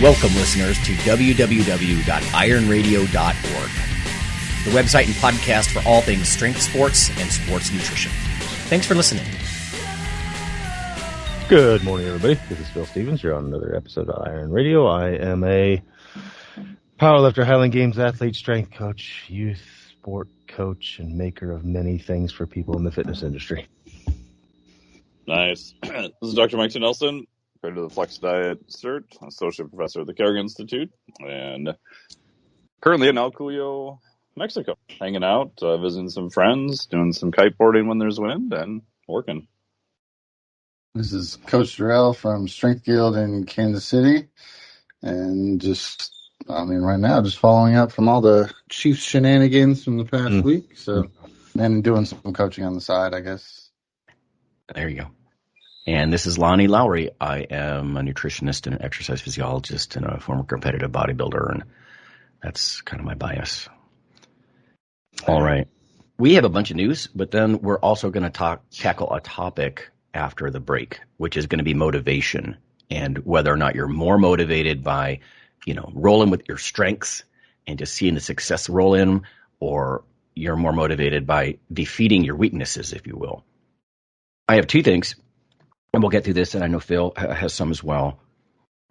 Welcome, listeners, to www.ironradio.org, the website and podcast for all things strength sports and sports nutrition. Thanks for listening. Good morning, everybody. This is Phil Stevens. You're on another episode of Iron Radio. I am a powerlifter, Highland Games athlete, strength coach, youth sport coach, and maker of many things for people in the fitness industry. Nice. This is Dr. Mike Nelson, creator of the Flex Diet Cert, associate professor at the Kerrigan Institute, and currently in El Cuyo, Mexico, hanging out, visiting some friends, doing some kiteboarding when there's wind, and working. This is Coach Durrell from Strength Guild in Kansas City, and right now, just following up from all the Chiefs shenanigans from the past week, and doing some coaching on the side, I guess. There you go. And this is Lonnie Lowry. I am a nutritionist and an exercise physiologist and a former competitive bodybuilder, and that's kind of my bias. All right. We have a bunch of news, but then we're also going to tackle a topic after the break, which is going to be motivation and whether or not you're more motivated by, rolling with your strengths and just seeing the success roll in, or you're more motivated by defeating your weaknesses, if you will. I have two things. And we'll get through this, and I know Phil has some as well.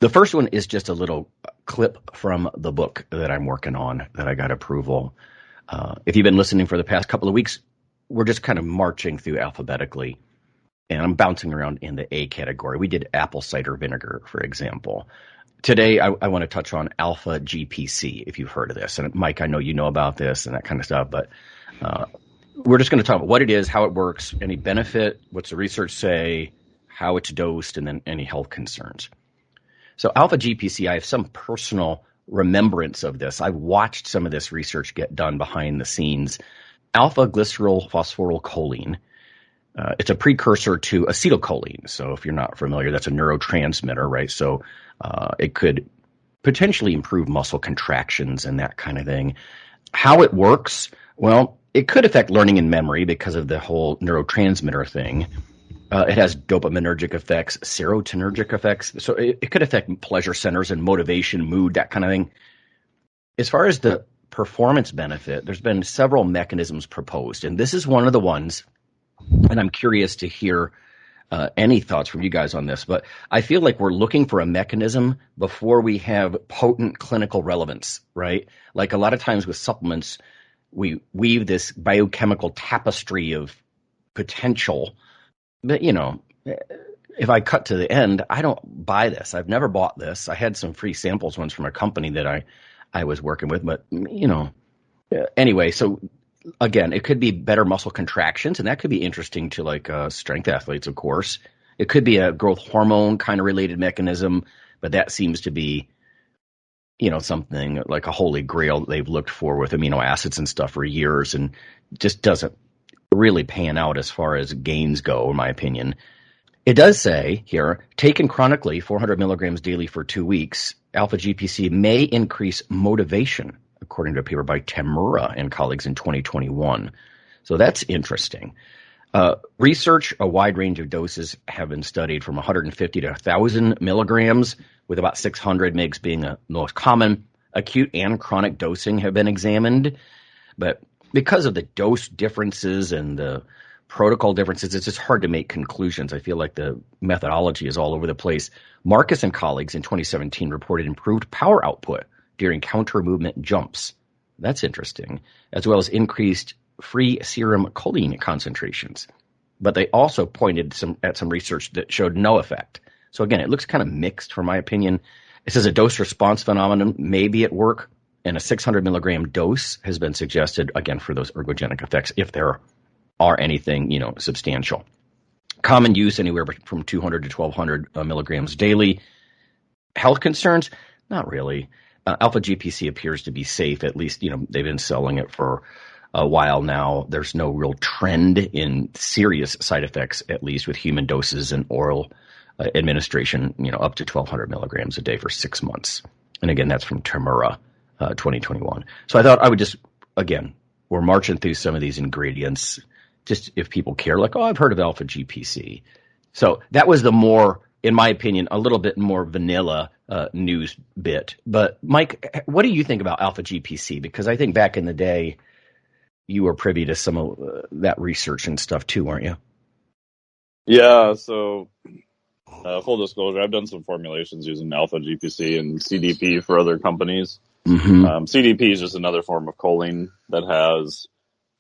The first one is just a little clip from the book that I'm working on that I got approval. If you've been listening for the past couple of weeks, we're just kind of marching through alphabetically, and I'm bouncing around in the A category. We did apple cider vinegar, for example. Today, I want to touch on Alpha-GPC, if you've heard of this. And Mike, I know you know about this and that kind of stuff, but we're just going to talk about what it is, how it works, any benefit, what's the research say, how it's dosed, and then any health concerns. So Alpha-GPC, I have some personal remembrance of this. I've watched some of this research get done behind the scenes. Alpha-glycerol phosphorylcholine, it's a precursor to acetylcholine. So if you're not familiar, that's a neurotransmitter, right? So it could potentially improve muscle contractions and that kind of thing. How it works, well, it could affect learning and memory because of the whole neurotransmitter thing. It has dopaminergic effects, serotonergic effects. So it could affect pleasure centers and motivation, mood, that kind of thing. As far as the performance benefit, there's been several mechanisms proposed. And this is one of the ones, and I'm curious to hear any thoughts from you guys on this. But I feel like we're looking for a mechanism before we have potent clinical relevance, right? Like a lot of times with supplements, we weave this biochemical tapestry of potential. But, if I cut to the end, I don't buy this. I've never bought this. I had some free samples once from a company that I was working with. But, anyway, so, again, it could be better muscle contractions, and that could be interesting to, strength athletes, of course. It could be a growth hormone kind of related mechanism, but that seems to be, something like a holy grail that they've looked for with amino acids and stuff for years and just doesn't really pan out as far as gains go, in my opinion. It does say here, taken chronically, 400 milligrams daily for 2 weeks, Alpha-GPC may increase motivation, according to a paper by Tamura and colleagues in 2021. So that's interesting. Research, a wide range of doses have been studied from 150 to 1,000 milligrams, with about 600 mgs being the most common. Acute and chronic dosing have been examined, but because of the dose differences and the protocol differences, it's just hard to make conclusions. I feel like the methodology is all over the place. Marcus and colleagues in 2017 reported improved power output during counter movement jumps. That's interesting, as well as increased free serum choline concentrations. But they also pointed at some research that showed no effect. So again, it looks kind of mixed from my opinion. It says a dose response phenomenon may be at work, and a 600 milligram dose has been suggested, again, for those ergogenic effects, if there are anything, substantial. Common use anywhere from 200 to 1,200 milligrams daily. Health concerns? Not really. Alpha-GPC appears to be safe. At least, they've been selling it for a while now. There's no real trend in serious side effects, at least with human doses and oral administration, up to 1,200 milligrams a day for 6 months. And again, that's from Tamura. 2021. So I thought I would just, again, we're marching through some of these ingredients, just if people care, like, oh, I've heard of Alpha-GPC. So that was the more in my opinion, a little bit more vanilla news bit. But Mike, what do you think about Alpha-GPC? Because I think back in the day, you were privy to some of that research and stuff too, weren't you? Yeah, so full disclosure, I've done some formulations using Alpha-GPC and CDP for other companies. Mm-hmm. CDP is just another form of choline that has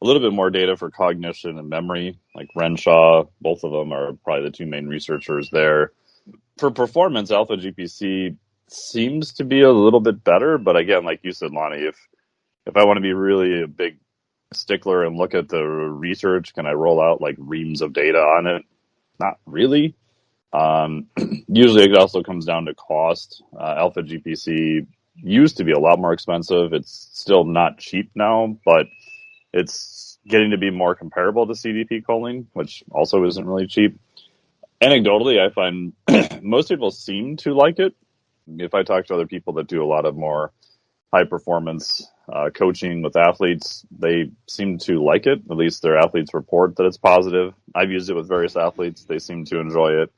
a little bit more data for cognition and memory, like Renshaw. Both of them are probably the two main researchers there. For performance, Alpha-GPC seems to be a little bit better, but again, like you said, Lonnie, if I want to be really a big stickler and look at the research, can I roll out like reams of data on it? Not really. Usually it also comes down to cost. Alpha-GPC used to be a lot more expensive. It's still not cheap now, but it's getting to be more comparable to CDP choline, which also isn't really cheap. Anecdotally, I find most people seem to like it. If I talk to other people that do a lot of more high performance coaching with athletes, they seem to like it. At least their athletes report that it's positive. I've used it with various athletes. They seem to enjoy it.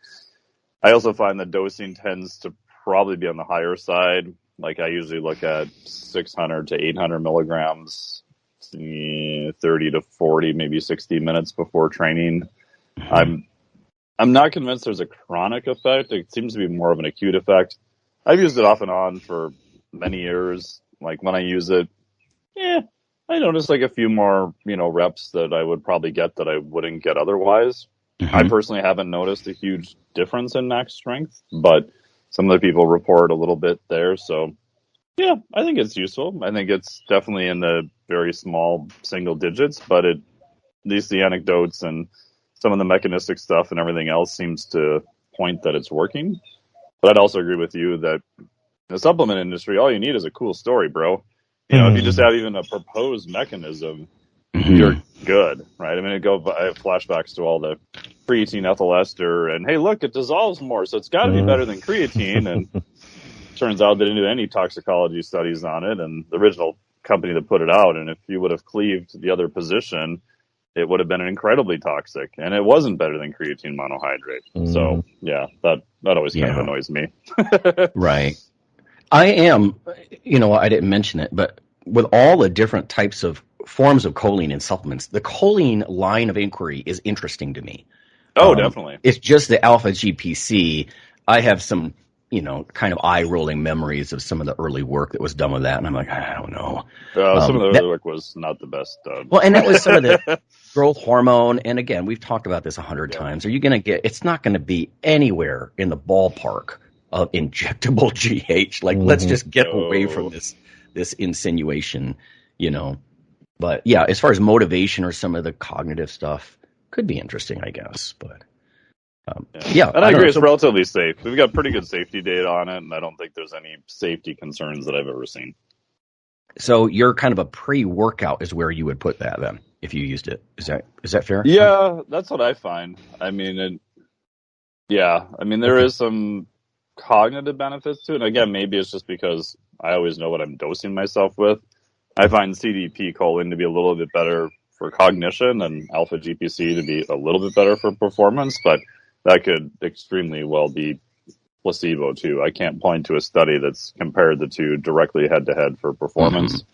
I also find that dosing tends to probably be on the higher side. Like I usually look at 600 to 800 milligrams, 30 to 40, maybe 60 minutes before training. I'm not convinced there's a chronic effect. It seems to be more of an acute effect. I've used it off and on for many years. Like when I use it, I notice like a few more, reps that I would probably get that I wouldn't get otherwise. Mm-hmm. I personally haven't noticed a huge difference in max strength, but some other people report a little bit there. So yeah, I think it's useful. I think it's definitely in the very small single digits, but at least the anecdotes and some of the mechanistic stuff and everything else seems to point that it's working. But I'd also agree with you that in the supplement industry, all you need is a cool story, bro. If you just have even a proposed mechanism, you're good, right? I mean, I have flashbacks to all the creatine ethyl ester, and hey, look, it dissolves more, so it's got to be better than creatine. And turns out they didn't do any toxicology studies on it, and the original company that put it out, and if you would have cleaved the other position, it would have been incredibly toxic, and it wasn't better than creatine monohydrate. So yeah, that always kind of annoys me. Right. I am, I didn't mention it, but with all the different types of forms of choline in supplements, the choline line of inquiry is interesting to me. Oh, definitely. It's just the Alpha-GPC. I have some, kind of eye-rolling memories of some of the early work that was done with that, and I'm like, I don't know. Some of the early work was not the best. Well, and that was some of the growth hormone, and again, we've talked about this 100 times. Are you going to it's not going to be anywhere in the ballpark of injectable GH. Like, let's just get away from this insinuation, But yeah, as far as motivation or some of the cognitive stuff, could be interesting, I guess. But and I agree, it's relatively safe. We've got pretty good safety data on it, and I don't think there's any safety concerns that I've ever seen. So you're kind of a pre-workout is where you would put that then, if you used it. Is that fair? Yeah, that's what I find. I mean, there is some cognitive benefits to it. And again, maybe it's just because I always know what I'm dosing myself with. I find CDP choline to be a little bit better for cognition and Alpha-GPC to be a little bit better for performance, but that could extremely well be placebo too. I can't point to a study that's compared the two directly head to head for performance.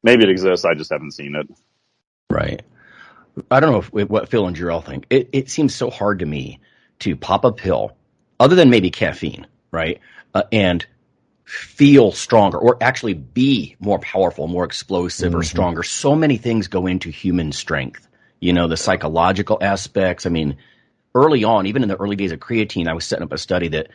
Maybe it exists, I just haven't seen it. Right. I don't know what Phil and Jarrell think. It seems so hard to me to pop a pill, other than maybe caffeine, right? And feel stronger or actually be more powerful, more explosive or stronger. So many things go into human strength. The psychological aspects. I mean, early on, even in the early days of creatine, I was setting up a study that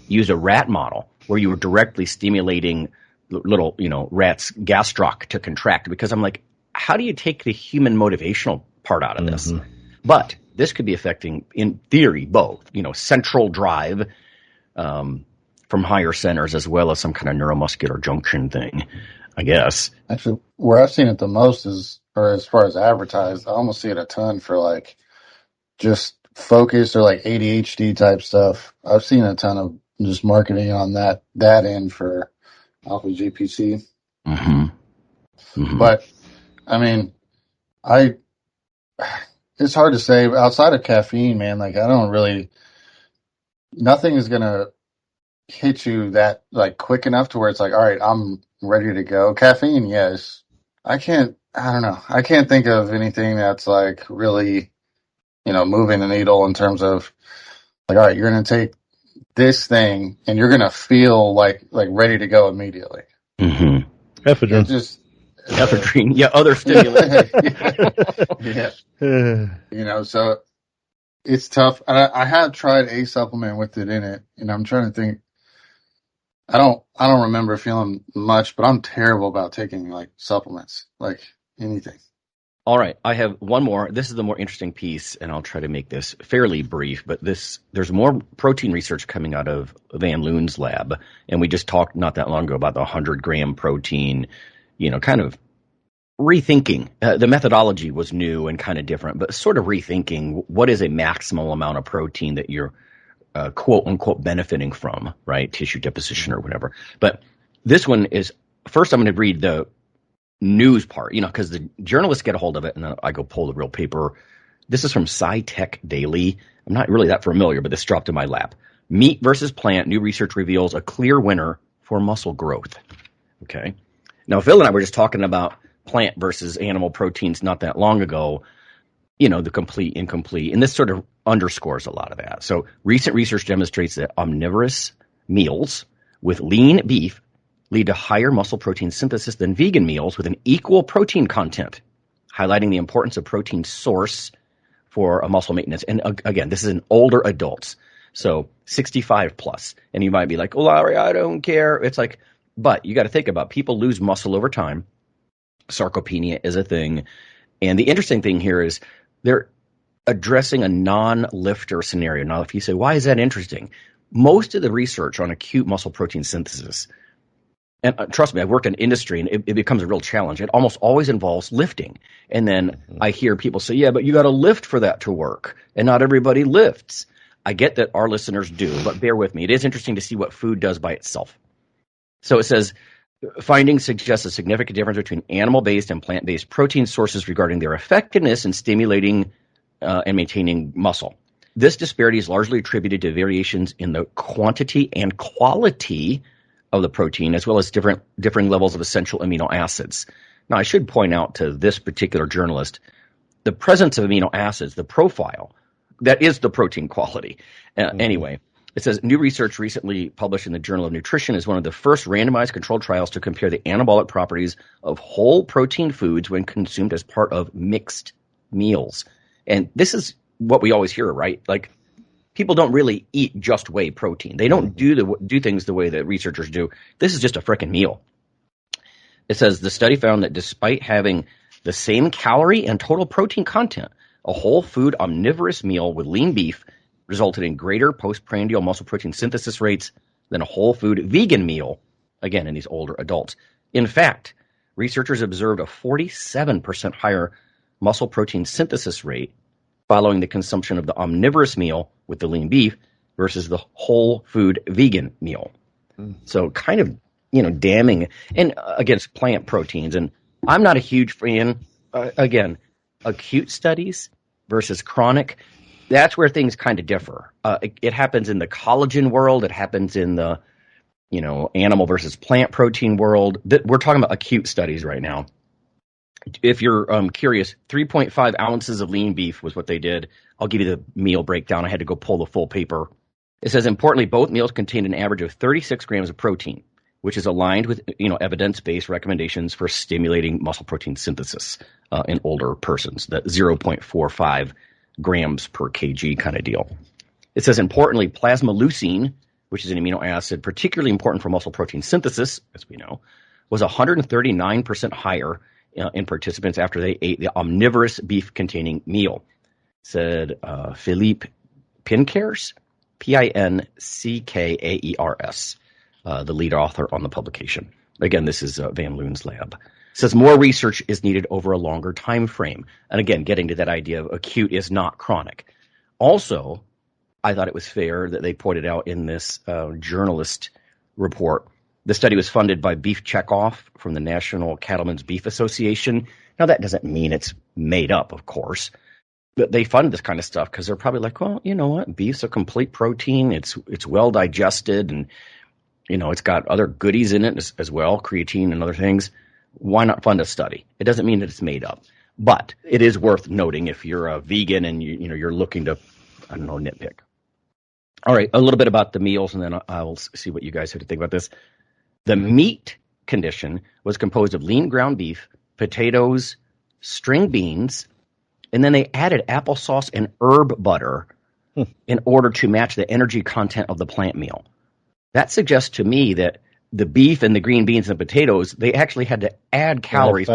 used a rat model where you were directly stimulating little, rats' gastroc to contract, because I'm like, how do you take the human motivational part out of this? But this could be affecting, in theory, both, central drive from higher centers as well as some kind of neuromuscular junction thing, I guess. Actually, where I've seen it the most is, or as far as advertised, I almost see it a ton for like just focus or like ADHD type stuff. I've seen a ton of just marketing on that end for Alpha-GPC. But I mean, it's hard to say outside of caffeine, man. Like I don't really nothing is gonna hit you that like quick enough to where it's like, all right, I'm ready to go. Caffeine, yes. I don't know. I can't think of anything that's like really, moving the needle in terms of like, all right, you're going to take this thing and you're going to feel like ready to go immediately. Mm-hmm. Ephedrine. Ephedrine. Yeah, other stimulants. Yeah. So it's tough. I have tried a supplement with it in it, and I'm trying to think. I don't remember feeling much, but I'm terrible about taking like supplements, like anything. All right, I have one more. This is the more interesting piece, and I'll try to make this fairly brief. But there's more protein research coming out of Van Loon's lab, and we just talked not that long ago about the 100-gram protein. Kind of rethinking. The methodology was new and kind of different, but sort of rethinking what is a maximal amount of protein that you're quote unquote benefiting from, right? Tissue deposition or whatever. But this one is first. I'm going to read the news part, because the journalists get a hold of it, and then I go pull the real paper. This is from SciTech Daily. I'm not really that familiar, but this dropped in my lap. Meat versus plant. New research reveals a clear winner for muscle growth. Okay. Now, Phil and I were just talking about plant versus animal proteins not that long ago. The complete, incomplete, and this sort of underscores a lot of that. So recent research demonstrates that omnivorous meals with lean beef lead to higher muscle protein synthesis than vegan meals with an equal protein content, highlighting the importance of protein source for a muscle maintenance. And again, this is in older adults, so 65 plus. And you might be like, "Oh, Larry, I don't care." It's like, but you got to think about people lose muscle over time. Sarcopenia is a thing. And the interesting thing here is they're addressing a non-lifter scenario. Now, if you say, why is that interesting? Most of the research on acute muscle protein synthesis, and trust me, I've worked in industry, and it becomes a real challenge. It almost always involves lifting. And then I hear people say, yeah, but you got to lift for that to work. And not everybody lifts. I get that our listeners do, but bear with me. It is interesting to see what food does by itself. So it says, findings suggest a significant difference between animal-based and plant-based protein sources regarding their effectiveness in stimulating and maintaining muscle. This disparity is largely attributed to variations in the quantity and quality of the protein, as well as differing levels of essential amino acids. Now, I should point out to this particular journalist, the presence of amino acids, the profile, that is the protein quality. Anyway, it says, new research recently published in the Journal of Nutrition is one of the first randomized controlled trials to compare the anabolic properties of whole protein foods when consumed as part of mixed meals. And this is what we always hear, right? Like, people don't really eat just whey protein. They don't do things the way that researchers do. This is just a frickin' meal. It says the study found that despite having the same calorie and total protein content, a whole food omnivorous meal with lean beef resulted in greater postprandial muscle protein synthesis rates than a whole food vegan meal, again, in these older adults. In fact, researchers observed a 47% higher muscle protein synthesis rate following the consumption of the omnivorous meal with the lean beef versus the whole food vegan meal. So kind of, damning and against plant proteins. And I'm not a huge fan, again, acute studies versus chronic. That's where things kind of differ. It happens in the collagen world. It happens in the, animal versus plant protein world. We're talking about acute studies right now. If you're curious, 3.5 ounces of lean beef was what they did. I'll give you the meal breakdown. I had to go pull the full paper. It says, importantly, both meals contained an average of 36 grams of protein, which is aligned with evidence-based recommendations for stimulating muscle protein synthesis in older persons, that 0.45 grams per kg kind of deal. It says, importantly, plasma leucine, which is an amino acid particularly important for muscle protein synthesis, as we know, was 139% higher in participants after they ate the omnivorous beef-containing meal, said Philippe Pincaers, Pincaers, the lead author on the publication. Again, this is Van Loon's lab. It says more research is needed over a longer time frame. And again, getting to that idea of acute is not chronic. Also, I thought it was fair that they pointed out in this journalist report, the study was funded by Beef Checkoff from the National Cattlemen's Beef Association. Now, that doesn't mean it's made up, of course. they fund this kind of stuff because they're probably like, well, you know what? Beef's a complete protein. It's well digested, and it's got other goodies in it as well, creatine and other things. Why not fund a study? It doesn't mean that it's made up, but it is worth noting if you're a vegan and you're looking to, I don't know, nitpick. All right, a little bit about the meals, and then I'll see what you guys have to think about this. The meat condition was composed of lean ground beef, potatoes, string beans, and then they added applesauce and herb butter in order to match the energy content of the plant meal. That suggests to me that the beef and the green beans and potatoes, they actually had to add calories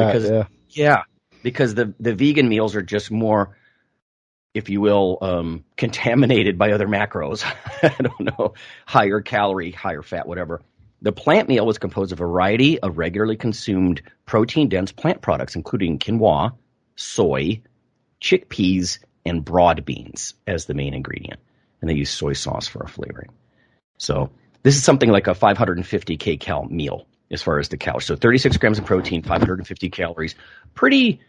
because the vegan meals are just more, if you will, contaminated by other macros. I don't know, higher calorie, higher fat, whatever. The plant meal was composed of a variety of regularly consumed protein-dense plant products, including quinoa, soy, chickpeas, and broad beans as the main ingredient. And they use soy sauce for a flavoring. So this is something like a 550 kcal meal as far as the calories. So 36 grams of protein, 550 calories. Pretty,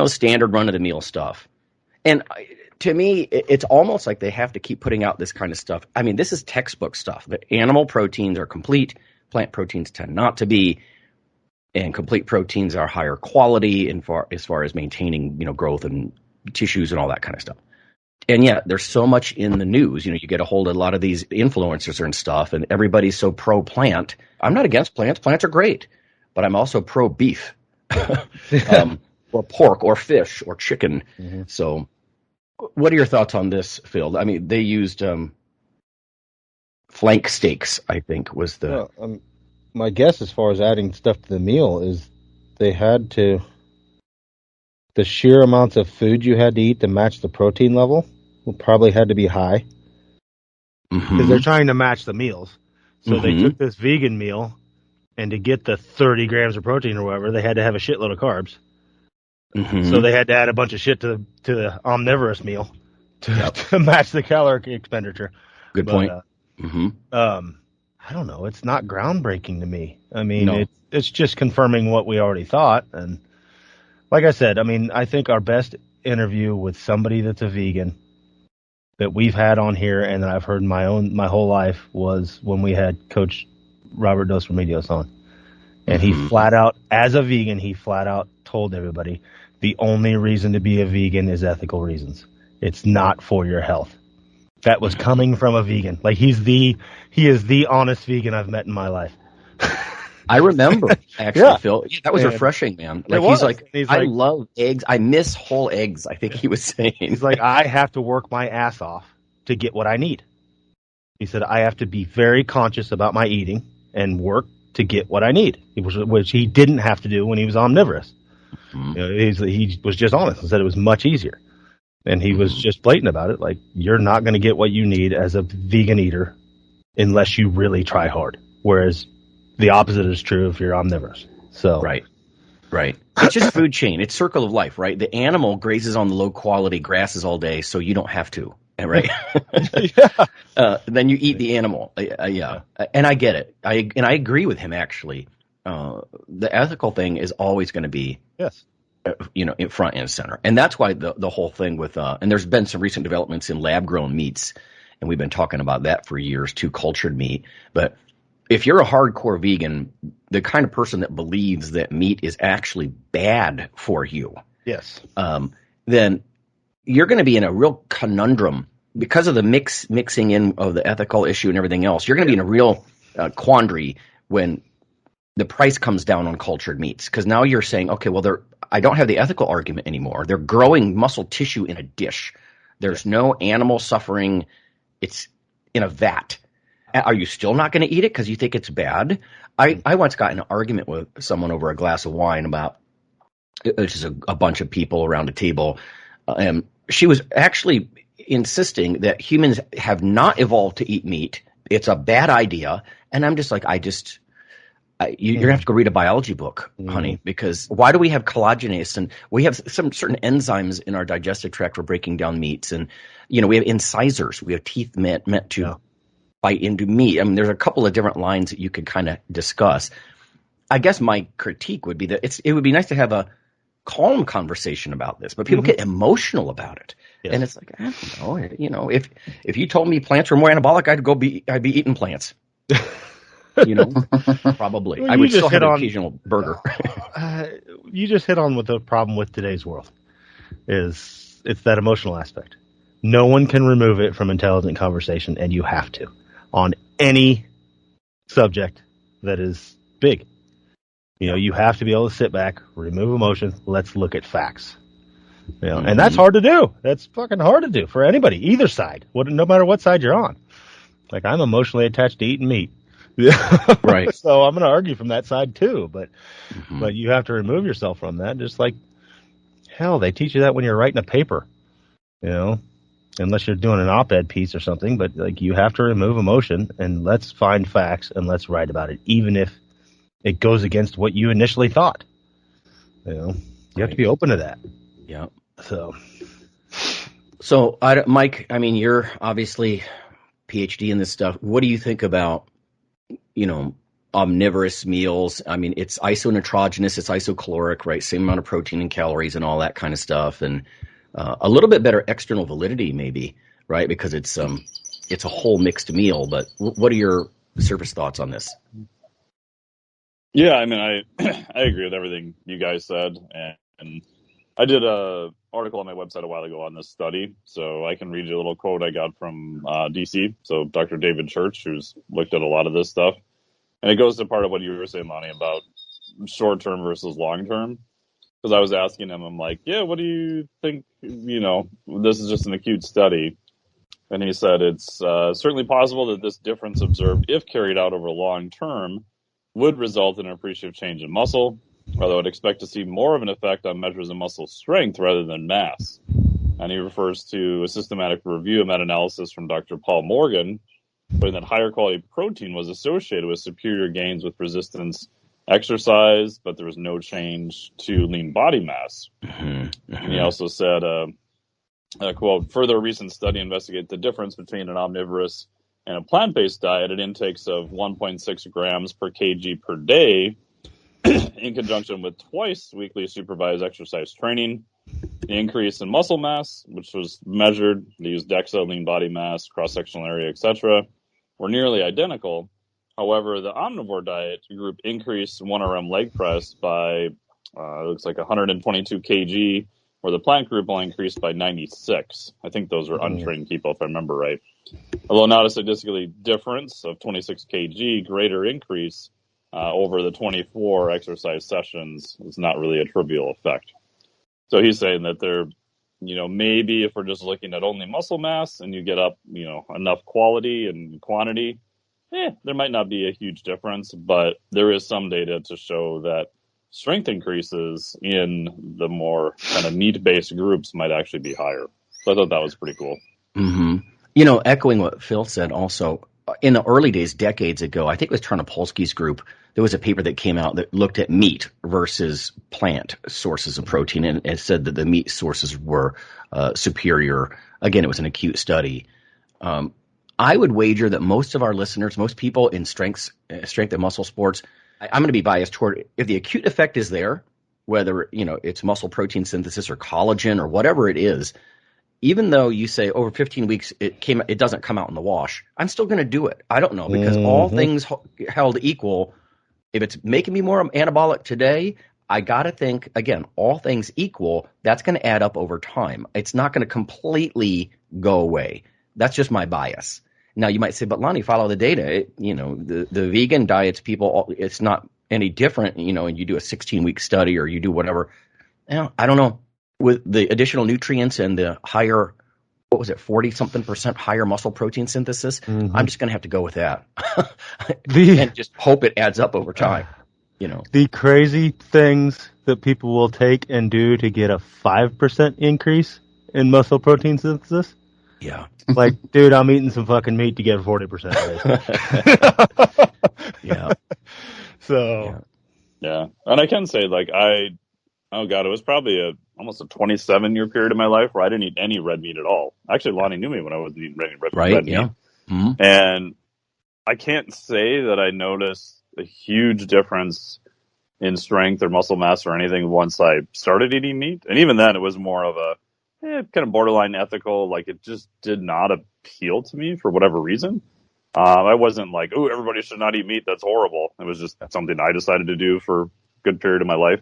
standard run-of-the-mill stuff. And to me, it's almost like they have to keep putting out this kind of stuff. I mean, this is textbook stuff. The animal proteins are complete. Plant proteins tend not to be. And complete proteins are higher quality as far as maintaining, growth and tissues and all that kind of stuff. And yeah, there's so much in the news. You get a hold of a lot of these influencers and stuff, and everybody's so pro-plant. I'm not against plants. Plants are great. But I'm also pro-beef or pork or fish or chicken. Mm-hmm. So what are your thoughts on this, Phil? I mean, they used flank steaks, I think, was the... Well, my guess as far as adding stuff to the meal is they had to... The sheer amounts of food you had to eat to match the protein level probably had to be high. Because they're trying to match the meals. So they took this vegan meal, and to get the 30 grams of protein or whatever, they had to have a shitload of carbs. So they had to add a bunch of shit to the omnivorous meal to match the caloric expenditure. Good point. I don't know. It's not groundbreaking to me. I mean, it's just confirming what we already thought. And like I said, I mean, I think our best interview with somebody that's a vegan that we've had on here and that I've heard my whole life was when we had Coach Robert Dos Remedios on. And he flat out, as a vegan, told everybody the only reason to be a vegan is ethical reasons. It's not for your health. That was coming from a vegan. Like he is the honest vegan I've met in my life. I remember, actually, Phil. Yeah, that was refreshing, man. Like he's like, I love eggs. I miss whole eggs, I think he was saying. He's like, I have to work my ass off to get what I need. He said, I have to be very conscious about my eating and work to get what I need, which he didn't have to do when he was omnivorous. He was just honest and said it was much easier. And he was just blatant about it. Like, you're not going to get what you need as a vegan eater unless you really try hard. Whereas the opposite is true if you're omnivorous. So Right. It's just food chain. It's circle of life, right? The animal grazes on the low quality grasses all day, so you don't have to, right? Then you eat the animal. Yeah. And I get it. I agree with him, actually. The ethical thing is always going to be in front and center. And that's why the whole thing with and there's been some recent developments in lab grown meats, and we've been talking about that for years too, cultured meat. But if you're a hardcore vegan, the kind of person that believes that meat is actually bad for you, then you're going to be in a real conundrum because of the mixing in of the ethical issue and everything else. You're going to be in a real quandary when the price comes down on cultured meats, because now you're saying, okay, well, I don't have the ethical argument anymore. They're growing muscle tissue in a dish. There's no animal suffering. It's in a vat. Are you still not going to eat it because you think it's bad? I once got in an argument with someone over a glass of wine about just a bunch of people around a table. And she was actually insisting that humans have not evolved to eat meat. It's a bad idea. And I'm just like, you're going to have to go read a biology book, honey, because why do we have collagenase? And we have some certain enzymes in our digestive tract for breaking down meats. And, we have incisors. We have teeth meant to bite into meat. I mean, there's a couple of different lines that you could kind of discuss. I guess my critique would be that it would be nice to have calm conversation about this, but people get emotional about it. Yes. And it's like, I don't know, if you told me plants were more anabolic, I'd be eating plants. Probably. Well, I would still have an occasional burger. You just hit on what the problem with today's world is. It's that emotional aspect. No one can remove it from intelligent conversation, and you have to on any subject that is big. You have to be able to sit back, remove emotion. Let's look at facts. And that's hard to do. That's fucking hard to do for anybody, either side. No matter what side you're on. Like, I'm emotionally attached to eating meat. Right. So I'm going to argue from that side too. But you have to remove yourself from that. Just like, hell, they teach you that when you're writing a paper. Unless you're doing an op-ed piece or something. But like, you have to remove emotion and let's find facts and let's write about it, even if it goes against what you initially thought. You have to be open to that. Yeah. So, Mike, I mean, you're obviously PhD in this stuff. What do you think about, omnivorous meals? I mean, it's isonitrogenous, it's isocaloric, right? Same amount of protein and calories and all that kind of stuff, and a little bit better external validity, maybe, right? Because it's a whole mixed meal. But what are your surface thoughts on this? Yeah, I mean, I agree with everything you guys said, and I did a article on my website a while ago on this study, so I can read you a little quote I got from DC, so Dr. David Church, who's looked at a lot of this stuff, and it goes to part of what you were saying, Lonnie, about short-term versus long-term, because I was asking him, I'm like, yeah, what do you think, this is just an acute study, and he said it's certainly possible that this difference observed, if carried out over long-term, would result in an appreciative change in muscle, although I'd expect to see more of an effect on measures of muscle strength rather than mass. And he refers to a systematic review of meta-analysis from Dr. Paul Morgan, showing that higher quality protein was associated with superior gains with resistance exercise, but there was no change to lean body mass. And he also said, quote, further recent study investigated the difference between an omnivorous and a plant-based diet at intakes of 1.6 grams per kg per day in conjunction with twice weekly supervised exercise training. The increase in muscle mass, which was measured, they used DEXA, lean body mass, cross-sectional area, etc., were nearly identical. However, the omnivore diet group increased 1RM leg press by, it looks like 122 kg, where the plant group only increased by 96. I think those were untrained people, if I remember right. Although not a statistically difference of 26 kg, greater increase over the 24 exercise sessions is not really a trivial effect. So he's saying that there, maybe if we're just looking at only muscle mass and you get up, enough quality and quantity, there might not be a huge difference, but there is some data to show that strength increases in the more kind of meat-based groups might actually be higher. So I thought that was pretty cool. Mm-hmm. Echoing what Phil said also, in the early days, decades ago, I think it was Tarnopolsky's group, there was a paper that came out that looked at meat versus plant sources of protein, and it said that the meat sources were superior. Again, it was an acute study. I would wager that most of our listeners, most people in strength and muscle sports, I'm going to be biased toward, if the acute effect is there, whether it's muscle protein synthesis or collagen or whatever it is, even though you say over 15 weeks it doesn't come out in the wash, I'm still going to do it. I don't know, because all things held equal, if it's making me more anabolic today, I got to think, again, all things equal, that's going to add up over time. It's not going to completely go away. That's just my bias. Now, you might say, but Lonnie, follow the data. The vegan diets, people, it's not any different, and you do a 16-week study or you do whatever. I don't know. With the additional nutrients and the higher, 40-something% higher muscle protein synthesis, I'm just going to have to go with that and just hope it adds up over time. The crazy things that people will take and do to get a 5% increase in muscle protein synthesis. Yeah. Like, dude, I'm eating some fucking meat to get 40%. Yeah. So. Yeah. And I can say, like, it was probably almost a 27-year period of my life where I didn't eat any red meat at all. Actually, Lonnie knew me when I wasn't eating red meat. Yeah. Mm-hmm. And I can't say that I noticed a huge difference in strength or muscle mass or anything once I started eating meat. And even then, it was more of a kind of borderline ethical. Like, it just did not appeal to me for whatever reason. I wasn't like, oh, everybody should not eat meat. That's horrible. It was just something I decided to do for a good period of my life.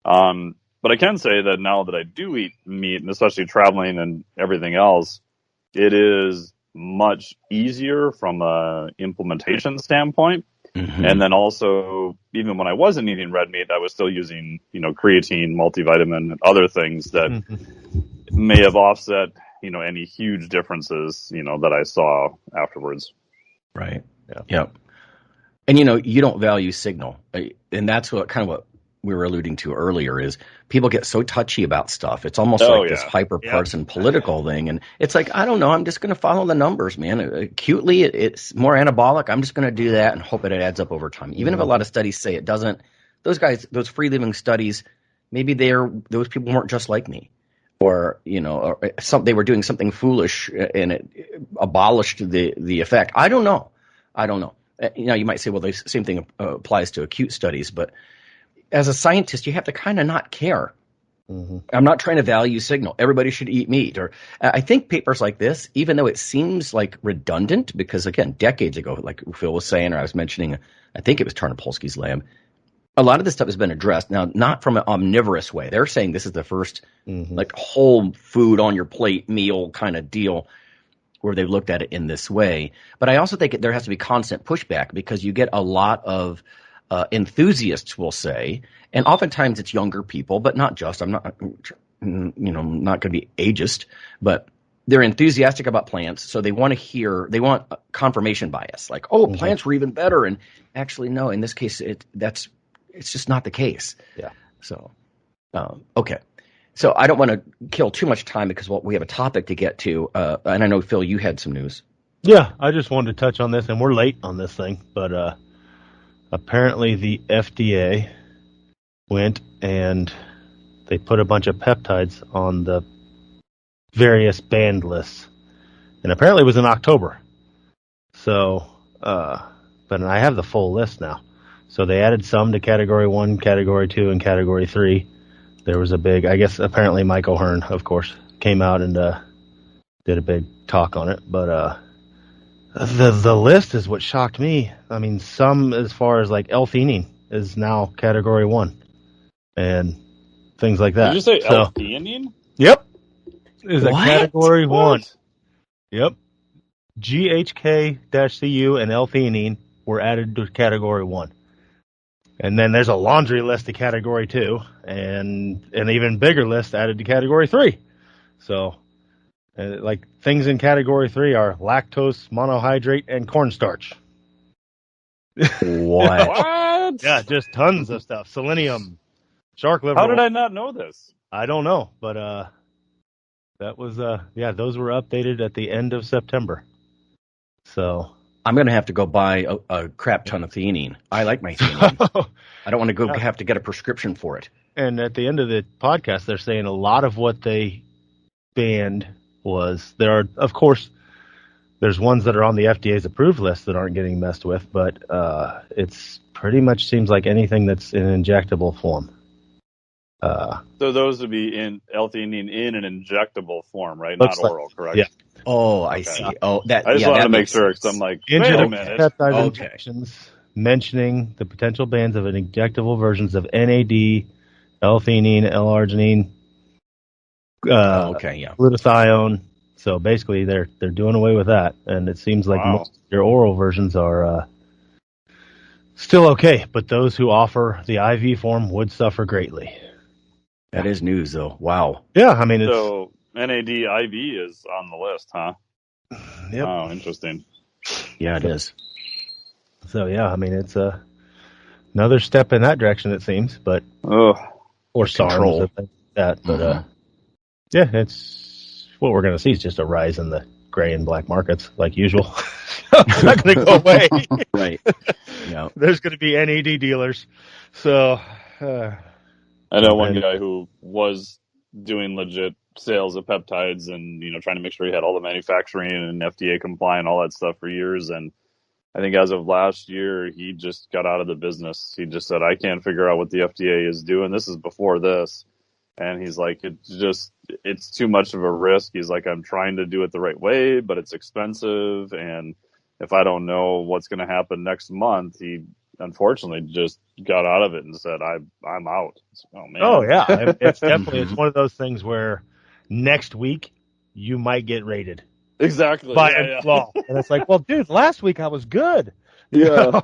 But I can say that now that I do eat meat, and especially traveling and everything else, it is much easier from a implementation standpoint. Mm-hmm. And then also, even when I wasn't eating red meat, I was still using, creatine, multivitamin, and other things that may have offset, any huge differences, that I saw afterwards. Right. Yeah. Yep. And, you don't value signal. And that's what we were alluding to earlier is people get so touchy about stuff. It's almost this hyper-partisan political thing. And it's like, I don't know, I'm just going to follow the numbers, man. Acutely, it's more anabolic. I'm just going to do that and hope that it adds up over time. Even if a lot of studies say it doesn't, those guys, those free-living studies, maybe those people weren't just like me. Or, they were doing something foolish and it abolished the effect. I don't know. You might say, well, the same thing applies to acute studies, but as a scientist, you have to kind of not care. Mm-hmm. I'm not trying to value signal. Everybody should eat meat. Or I think papers like this, even though it seems like redundant, because again, decades ago, like Phil was saying, or I was mentioning, I think it was Tarnopolsky's lab, a lot of this stuff has been addressed. Now, not from an omnivorous way. They're saying this is the first whole food on your plate meal kind of deal where they've looked at it in this way. But I also think there has to be constant pushback because you get a lot of enthusiasts, will say, and oftentimes it's younger people, but not just. I'm not, not going to be ageist, but they're enthusiastic about plants, so they want confirmation bias, like, plants were even better, and actually, no. In this case, it's just not the case. Yeah. So, okay. So I don't want to kill too much time because we have a topic to get to, and I know Phil, you had some news. Yeah, I just wanted to touch on this, and we're late on this thing, but apparently the FDA went and they put a bunch of peptides on the various banned lists. And apparently it was in October. So, but I have the full list now. So they added some to Category 1, Category 2, and Category 3. There was a big, I guess apparently Mike O'Hearn, of course, came out and did a big talk on it. But the list is what shocked me. I mean, some as far as like L-theanine is now Category 1 and things like that. Did you say L-theanine? Yep. Is a What? Category 1. Yep. GHK-CU and L-theanine were added to Category 1. And then there's a laundry list to Category 2 and an even bigger list added to Category 3. So, like, things in Category 3 are lactose, monohydrate, and cornstarch. What? What? Yeah, just tons of stuff. Selenium, shark liver. How did I not know this? I don't know, but that was those were updated at the end of September. So I'm going to have to go buy a crap ton of theanine. I like my theanine. I don't want to have to get a prescription for it. And at the end of the podcast, they're saying a lot of what they banned was there's ones that are on the FDA's approved list that aren't getting messed with, but it's pretty much seems like anything that's in injectable form. So those would be in L-theanine in an injectable form, right? Not oral, correct? Yeah. Oh, I see. Oh, that. I just wanted that to make makes sure sense. because I'm like, Into wait the a minute. peptide injections, mentioning the potential bans of injectable versions of NAD, L-theanine, L-arginine, glutathione. So basically, they're doing away with that, and it seems like most of your oral versions are still okay. But those who offer the IV form would suffer greatly. That is news, though. Wow. Yeah, I mean, it's... So NAD IV is on the list, huh? Yep. Oh, interesting. Yeah, it is. So yeah, I mean, it's another step in that direction, it seems. But or control like that. But yeah, it's what we're going to see is just a rise in the gray and black markets, like usual. It's not going to go away. Right. Yeah. There's going to be NAD dealers. So. I know one guy who was doing legit sales of peptides and, trying to make sure he had all the manufacturing and FDA compliant, all that stuff for years. And I think as of last year, he just got out of the business. He just said, I can't figure out what the FDA is doing. This is before this. And he's like, it's too much of a risk. He's like, I'm trying to do it the right way, but it's expensive. And if I don't know what's going to happen next month, he unfortunately just got out of it and said, I'm out. Oh, man. Oh, yeah. It's definitely, it's one of those things where next week you might get raided. Exactly. By law. And it's like, well, dude, last week I was good. Yeah.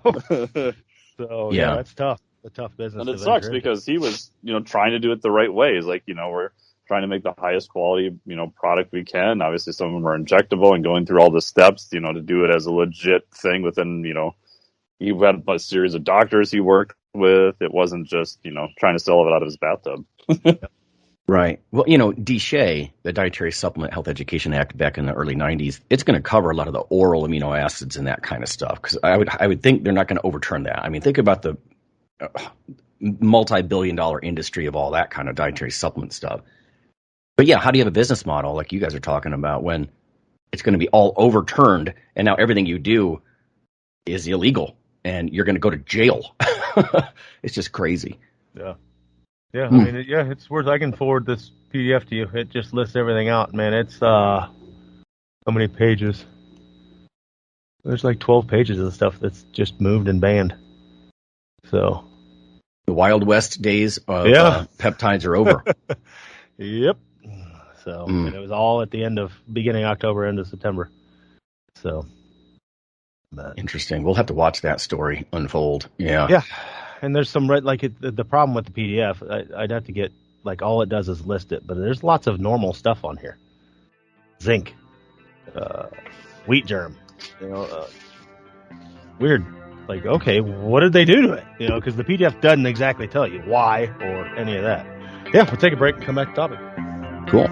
So, yeah, it's tough. A tough business. And it sucks because he was, trying to do it the right way. He's like, we're trying to make the highest quality, product we can. Obviously, some of them are injectable and going through all the steps, to do it as a legit thing within, he had a series of doctors he worked with. It wasn't just, trying to sell it out of his bathtub. Right. Well, DSHEA, the Dietary Supplement Health Education Act back in the early 90s, it's going to cover a lot of the oral amino acids and that kind of stuff. Because I would think they're not going to overturn that. I mean, think about the multi-billion-dollar industry of all that kind of dietary supplement stuff. But yeah, how do you have a business model like you guys are talking about when it's going to be all overturned and now everything you do is illegal and you're going to go to jail? It's just crazy. Yeah. Yeah, I mean, it's worth. I can forward this PDF to you. It just lists everything out, man. It's how many pages? There's like 12 pages of the stuff that's just moved and banned. So the Wild West days of peptides are over. Yep. So and it was all at the beginning October, end of September. So interesting. We'll have to watch that story unfold. Yeah. Yeah. And there's some the problem with the PDF. I'd have to get all it does is list it, but there's lots of normal stuff on here. Zinc, wheat germ, weird. Okay, what did they do to it? Because the PDF doesn't exactly tell you why or any of that. Yeah, we'll take a break and come back to topic. Cool.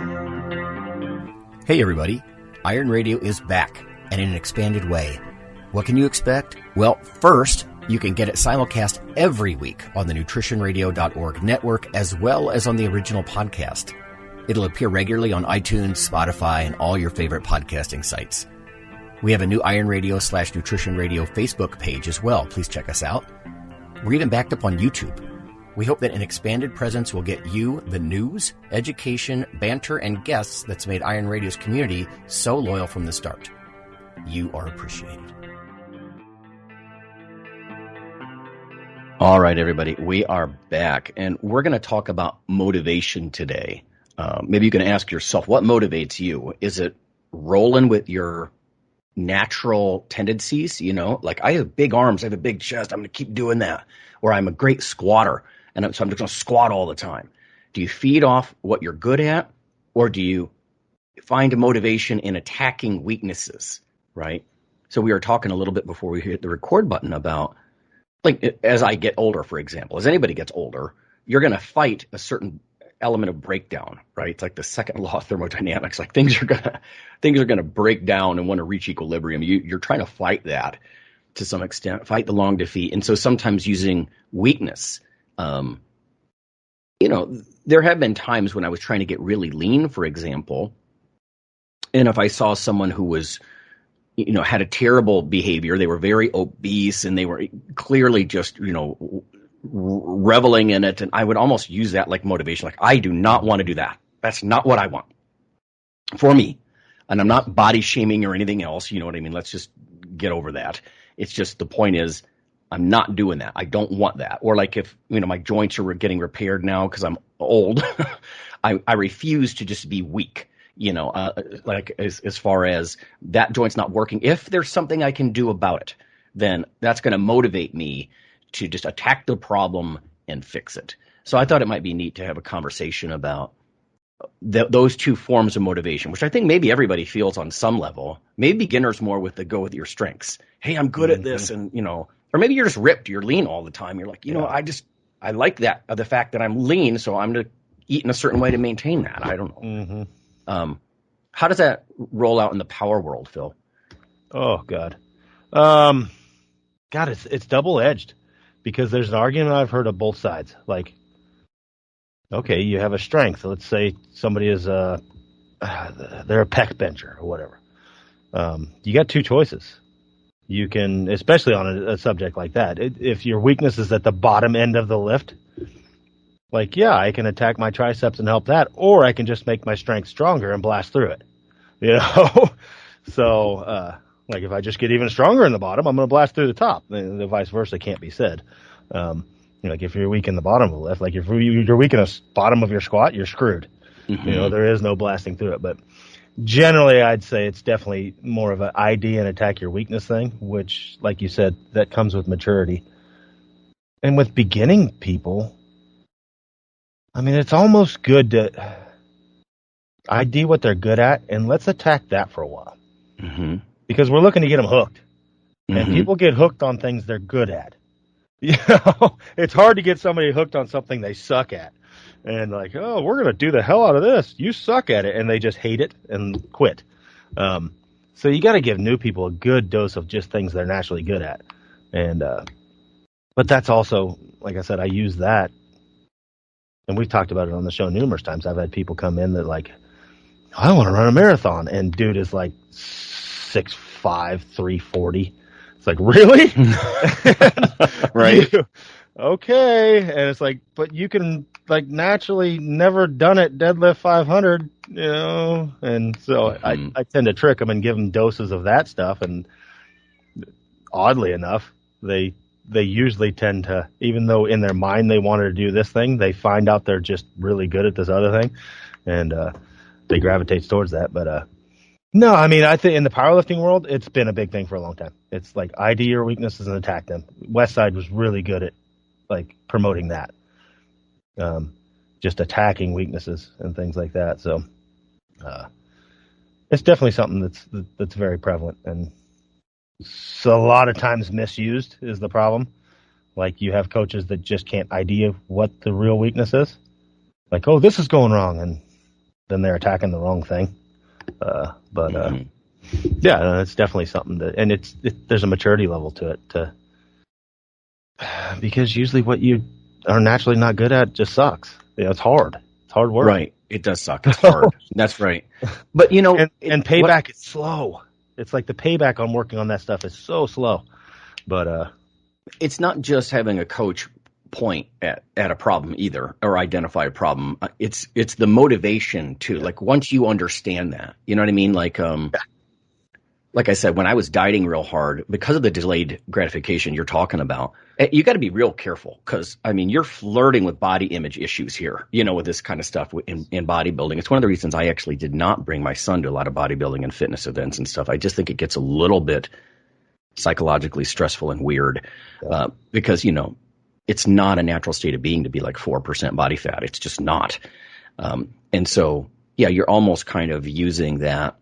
Hey everybody, Iron Radio is back and in an expanded way. What can you expect? Well, first, you can get it simulcast every week on the nutritionradio.org network as well as on the original podcast. It'll appear regularly on iTunes, Spotify, and all your favorite podcasting sites. We have a new Iron Radio / Nutrition Radio Facebook page as well. Please check us out. We're even backed up on YouTube. We hope that an expanded presence will get you the news, education, banter, and guests that's made Iron Radio's community so loyal from the start. You are appreciated. All right, everybody, we are back, and we're going to talk about motivation today. Maybe you can ask yourself, what motivates you? Is it rolling with your natural tendencies? I have big arms, I have a big chest, I'm going to keep doing that. Or I'm a great squatter, and so I'm just going to squat all the time. Do you feed off what you're good at, or do you find a motivation in attacking weaknesses, right? So we were talking a little bit before we hit the record button about as I get older, for example, as anybody gets older, you're going to fight a certain element of breakdown, right? It's like the second law of thermodynamics. Things are going to break down and want to reach equilibrium. You're trying to fight that to some extent, fight the long defeat. And so sometimes using weakness, there have been times when I was trying to get really lean, for example, and if I saw someone who was had a terrible behavior. They were very obese and they were clearly just, reveling in it. And I would almost use that like motivation. I do not want to do that. That's not what I want for me. And I'm not body shaming or anything else. You know what I mean? Let's just get over that. It's just the point is I'm not doing that. I don't want that. Or if, my joints are getting repaired now because I'm old, I refuse to just be weak. As far as that joint's not working, if there's something I can do about it, then that's going to motivate me to just attack the problem and fix it. So I thought it might be neat to have a conversation about those two forms of motivation, which I think maybe everybody feels on some level. Maybe beginners more with the go with your strengths. Hey, I'm good at this. And, or maybe you're just ripped. You're lean all the time. You're like, I like that, the fact that I'm lean. So I'm going to eat in a certain way to maintain that. I don't know. Mm-hmm. How does that roll out in the power world, Phil? Oh, God. It's double-edged because there's an argument I've heard of both sides. Okay, you have a strength. Let's say somebody is they're a pec bencher or whatever. You got two choices. You can, especially on a subject like that, if your weakness is at the bottom end of the lift, like, yeah, I can attack my triceps and help that, or I can just make my strength stronger and blast through it. So, like if I just get even stronger in the bottom, I'm going to blast through the top. The vice versa can't be said. Like if you're weak in the bottom of the lift, like if you're weak in the bottom of your squat, you're screwed. Mm-hmm. There is no blasting through it. But generally, I'd say it's definitely more of an ID and attack your weakness thing, which, like you said, that comes with maturity. And with beginning people, I mean, it's almost good to ID what they're good at, and let's attack that for a while. Mm-hmm. Because we're looking to get them hooked. Mm-hmm. And people get hooked on things they're good at. It's hard to get somebody hooked on something they suck at. And like, oh, we're going to do the hell out of this. You suck at it. And they just hate it and quit. So you got to give new people a good dose of just things they're naturally good at. And, but that's also, like I said, I use that. And we've talked about it on the show numerous times. I've had people come in that like, I want to run a marathon. And dude is like 6'5", 340. It's like, really? Right. Okay. And it's like, but you can like naturally never done it deadlift 500, and so I tend to trick them and give them doses of that stuff. And oddly enough, they usually tend to, even though in their mind they wanted to do this thing, they find out they're just really good at this other thing. And, they gravitate towards that. But, no, I mean, I think in the powerlifting world, it's been a big thing for a long time. It's like ID your weaknesses and attack them. Westside was really good at like promoting that, just attacking weaknesses and things like that. So it's definitely something that's very prevalent, and so a lot of times misused is the problem. Like you have coaches that just can't ID what the real weakness is. Like, oh, this is going wrong, and then they're attacking the wrong thing. Yeah, it's definitely something that, and there's a maturity level to it, because usually what you are naturally not good at just sucks. It's hard. It's hard work. Right. It does suck. It's hard. That's right. But and payback is slow. It's like the payback on working on that stuff is so slow. But it's not just having a coach point at a problem either, or identify a problem. It's the motivation too. Like once you understand that, you know what I mean? Like, like I said, when I was dieting real hard, because of the delayed gratification you're talking about, you got to be real careful, because I mean, you're flirting with body image issues here, with this kind of stuff in bodybuilding. It's one of the reasons I actually did not bring my son to a lot of bodybuilding and fitness events and stuff. I just think it gets a little bit psychologically stressful and weird, because, it's not a natural state of being to be like 4% body fat. It's just not. And so, yeah, you're almost kind of using that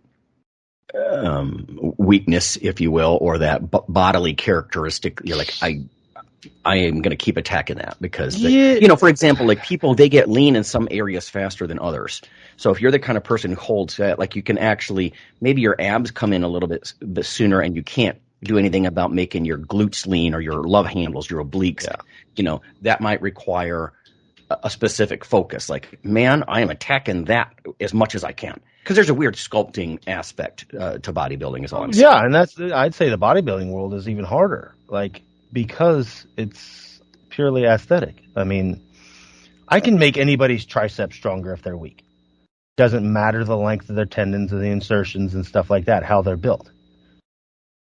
weakness, if you will, or that bodily characteristic. You're like, I am going to keep attacking that because, for example, like people, they get lean in some areas faster than others. So if you're the kind of person who holds fat, like you can actually, maybe your abs come in a little bit sooner, and you can't do anything about making your glutes lean or your love handles, your obliques. Yeah. That might require a specific focus. Like, man, I am attacking that as much as I can. Because there's a weird sculpting aspect to bodybuilding, is all I'm saying. Yeah, and I'd say the bodybuilding world is even harder, like, because it's purely aesthetic. I mean, I can make anybody's triceps stronger if they're weak. Doesn't matter the length of their tendons or the insertions and stuff like that, how they're built.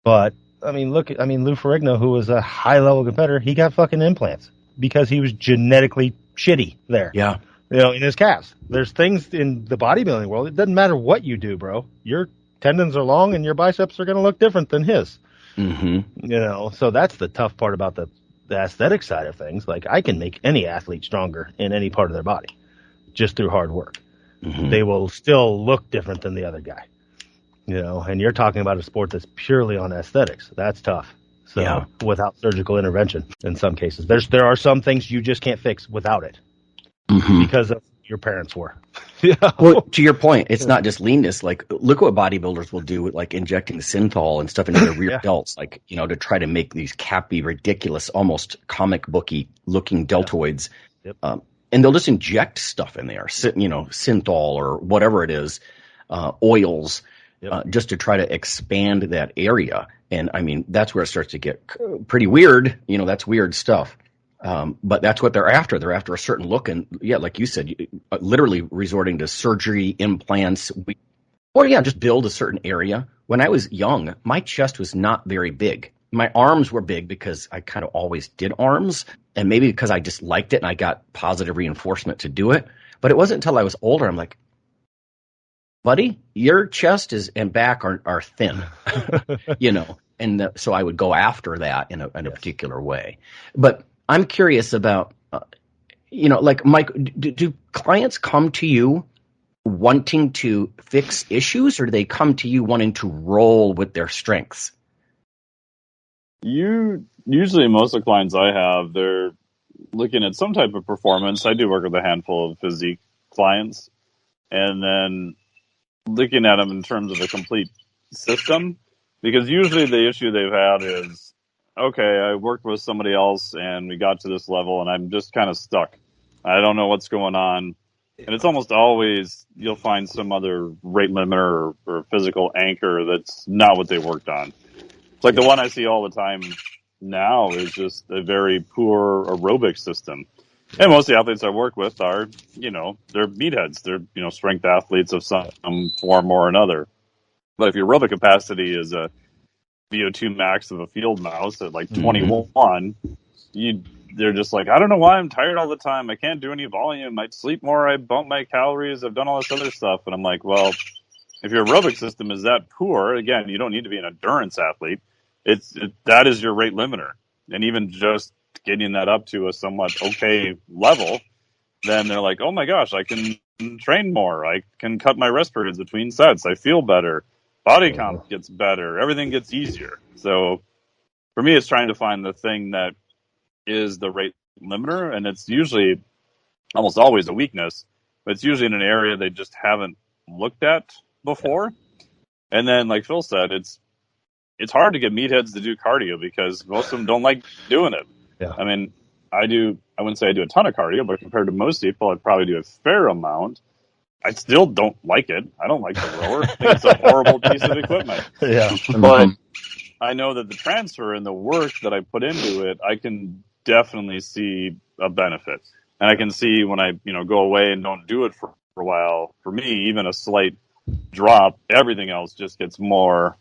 But I mean, Lou Ferrigno, who was a high-level competitor, he got fucking implants because he was genetically shitty there. Yeah. In his calves. There's things in the bodybuilding world. It doesn't matter what you do, bro. Your tendons are long and your biceps are going to look different than his. Mm-hmm. So that's the tough part about the aesthetic side of things. Like, I can make any athlete stronger in any part of their body just through hard work. Mm-hmm. They will still look different than the other guy. And you're talking about a sport that's purely on aesthetics. That's tough. So without surgical intervention, in some cases, there are some things you just can't fix without it, because of your parents were. Well, to your point, it's not just leanness. Like, look what bodybuilders will do with like injecting synthol and stuff into their rear delts, like, to try to make these cappy, ridiculous, almost comic booky looking deltoids. Yep. And they'll just inject stuff in there, synthol or whatever it is, oils. just to try to expand that area. And I mean, that's where it starts to get pretty weird. That's weird stuff. But that's what they're after. They're after a certain look. And yeah, like you said, literally resorting to surgery, implants, or just build a certain area. When I was young, my chest was not very big. My arms were big because I kind of always did arms, and maybe because I just liked it and I got positive reinforcement to do it. But it wasn't until I was older, I'm like, buddy, your chest and back are thin, and so I would go after that in a particular way. But I'm curious about, like Mike, do clients come to you wanting to fix issues, or do they come to you wanting to roll with their strengths? Usually most of the clients I have, they're looking at some type of performance. I do work with a handful of physique clients, and then looking at them in terms of a complete system, because usually the issue they've had is, okay, I worked with somebody else and we got to this level and I'm just kind of stuck. I don't know what's going on. And it's almost always, you'll find some other rate limiter or physical anchor that's not what they worked on. It's like the one I see all the time now is just a very poor aerobic system. And most of the athletes I work with are, they're meatheads. They're, strength athletes of some form or another. But if your aerobic capacity is a VO2 max of a field mouse at like 21, they're just like, I don't know why I'm tired all the time. I can't do any volume. I sleep more. I bump my calories. I've done all this other stuff. And I'm like, well, if your aerobic system is that poor, again, you don't need to be an endurance athlete. That is your rate limiter. And even just getting that up to a somewhat okay level, then they're like, oh my gosh, I can train more. I can cut my rest periods between sets. I feel better. Body comp gets better. Everything gets easier. So for me, it's trying to find the thing that is the rate limiter, and it's usually almost always a weakness, but it's usually in an area they just haven't looked at before. And then, like Phil said, it's hard to get meatheads to do cardio because most of them don't like doing it. Yeah. I mean, I wouldn't say I do a ton of cardio, but compared to most people, I'd probably do a fair amount. I still don't like it. I don't like the rower. I think it's a horrible piece of equipment. Yeah. But I know that the transfer and the work that I put into it, I can definitely see a benefit. And I can see when I, go away and don't do it for a while, for me, even a slight drop, everything else just gets more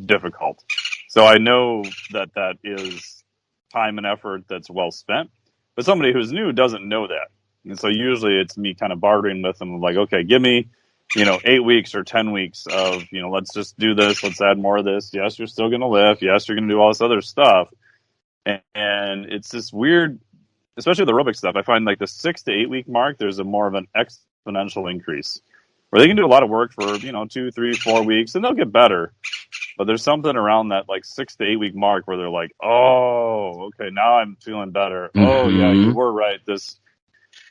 difficult. So I know that is time and effort that's well spent. But somebody who's new doesn't know that. And so usually it's me kind of bartering with them, like, okay, give me, 8 weeks or 10 weeks of, let's just do this. Let's add more of this. Yes, you're still going to lift. Yes, you're going to do all this other stuff. And it's this weird, especially the aerobic stuff. I find like the 6 to 8 week mark, there's a more of an exponential increase where they can do a lot of work for, 2, 3, 4 weeks and they'll get better. But there's something around that like 6 to 8 week mark where they're like, oh, okay, now I'm feeling better. Mm-hmm. Oh yeah, you were right. This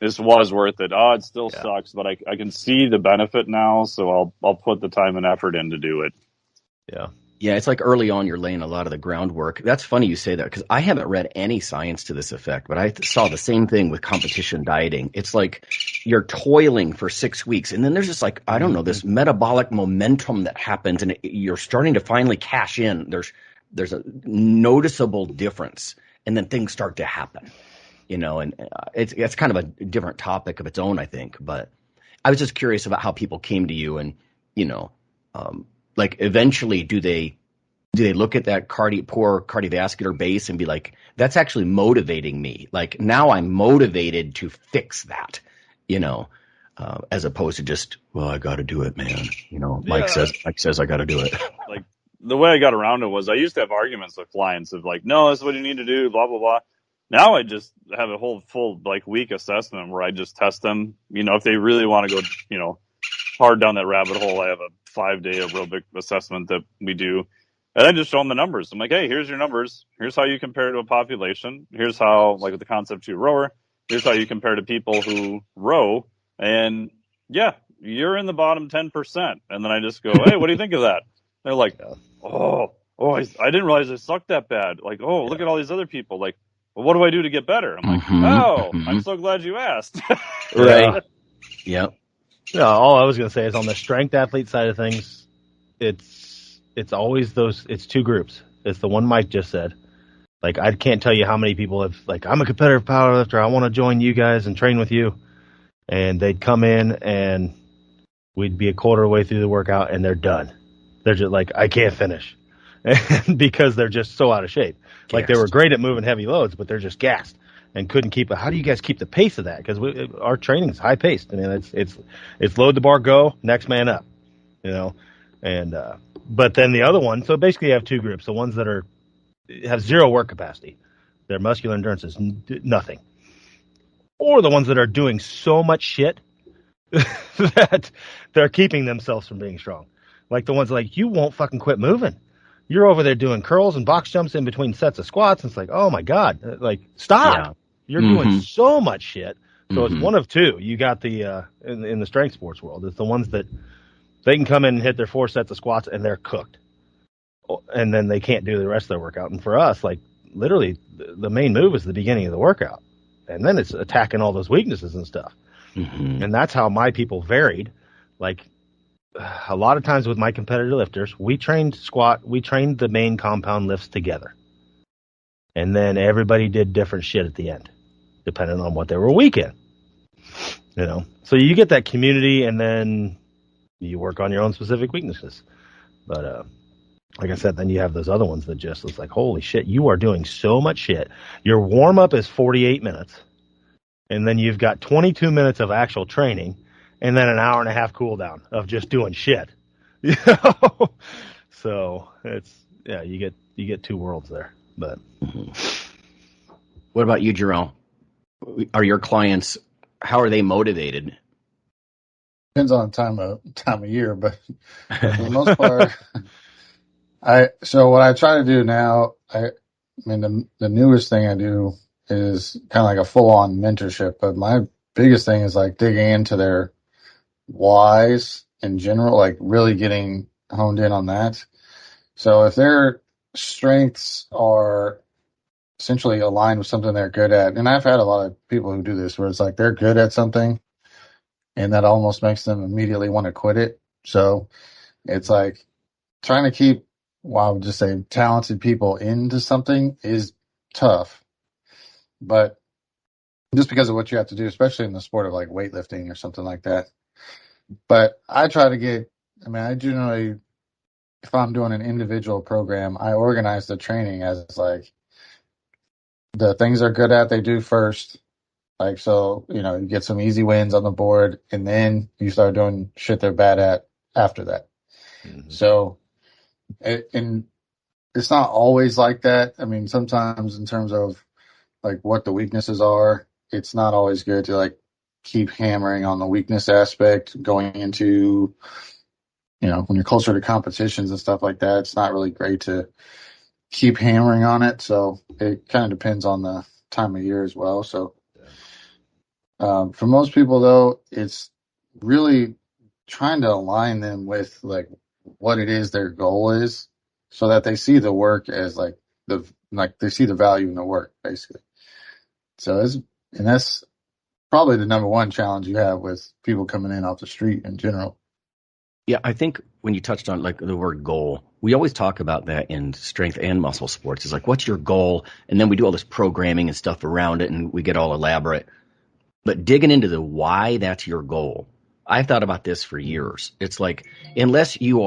was worth it. Oh, it still sucks, but I can see the benefit now, so I'll put the time and effort in to do it. Yeah. Yeah, it's like early on you're laying a lot of the groundwork. That's funny you say that because I haven't read any science to this effect, but I saw the same thing with competition dieting. It's like you're toiling for 6 weeks, and then there's just like, I don't know, this metabolic momentum that happens, and you're starting to finally cash in. There's a noticeable difference, and then things start to happen. And it's kind of a different topic of its own, I think. But I was just curious about how people came to you, and like eventually, do they look at that poor cardiovascular base and be like, that's actually motivating me? Like now I'm motivated to fix that, as opposed to just, well, I got to do it, man. Mike says I got to do it. Like the way I got around it was I used to have arguments with clients of like, no, this is what you need to do, blah blah blah. Now I just have a whole full like week assessment where I just test them. If they really want to go, hard down that rabbit hole, I have a 5-day aerobic assessment that we do. And I just show them the numbers. I'm like, hey, here's your numbers. Here's how you compare to a population. Here's how, like with the Concept 2 rower, here's how you compare to people who row. And yeah, you're in the bottom 10%. And then I just go, hey, what do you think of that? They're like, I didn't realize I sucked that bad. Like, look at all these other people. Like, well, what do I do to get better? I'm like, I'm so glad you asked. Right. Yep. Yeah, all I was going to say is on the strength athlete side of things, it's always those. It's two groups. It's the one Mike just said. Like, I can't tell you how many people have, like, I'm a competitive powerlifter. I want to join you guys and train with you. And they'd come in and we'd be a quarter way through the workout and they're done. They're just like, I can't finish. Because they're just so out of shape. Gassed. Like, they were great at moving heavy loads, but they're just gassed and couldn't keep it. How do you guys keep the pace of that? Because our training is high paced. I mean, it's load the bar, go, next man up, you know? And, but then the other one, so basically you have two groups. The ones that have zero work capacity. Their muscular endurance is nothing. Or the ones that are doing so much shit that they're keeping themselves from being strong. Like the ones like, you won't fucking quit moving. You're over there doing curls and box jumps in between sets of squats. And it's like, oh my God, like, stop. Yeah. You're doing so much shit. So it's one of two. You got the, in the strength sports world, it's the ones that they can come in and hit their 4 sets of squats and they're cooked. And then they can't do the rest of their workout. And for us, like, literally, the main move is the beginning of the workout. And then it's attacking all those weaknesses and stuff. And that's how my people varied. Like, a lot of times with my competitive lifters, we trained the main compound lifts together. And then everybody did different shit at the end, depending on what they were weak in. You know? So you get that community, and then you work on your own specific weaknesses. But, like I said, then you have those other ones that just, it's like, holy shit, you are doing so much shit. Your warm-up is 48 minutes, and then you've got 22 minutes of actual training, and then an hour and a half cool down of just doing shit. You know? So it's, yeah, you get two worlds there. But what about you, Jerome? Are your clients, how are they motivated? Depends on time of year, but for the most part, so what I try to do now, I mean, the newest thing I do is kind of like a full-on mentorship, but my biggest thing is like digging into their whys in general, like really getting honed in on that. So if their strengths are essentially aligned with something they're good at, and I've had a lot of people who do this where it's like they're good at something and that almost makes them immediately want to quit it. So it's like trying to keep, well, I would just say talented people into something is tough, but just because of what you have to do, especially in the sport of like weightlifting or something like that. But I try to I generally, if I'm doing an individual program, I organize the training as like the things they're good at, they do first. Like, so, you know, you get some easy wins on the board and then you start doing shit they're bad at after that. So, and it's not always like that. I mean, sometimes in terms of like what the weaknesses are, it's not always good to like keep hammering on the weakness aspect going into, you know, when you're closer to competitions and stuff like that. It's not really great to keep hammering on it. So it kind of depends on the time of year as well. So for most people though, it's really trying to align them with like what it is their goal is so that they see the work as like they see the value in the work basically. So that's probably the number one challenge you have with people coming in off the street in general. Yeah, I think when you touched on like the word goal, we always talk about that in strength and muscle sports. It's like, what's your goal? And then we do all this programming and stuff around it and we get all elaborate. But digging into the why that's your goal, I've thought about this for years. It's like, unless you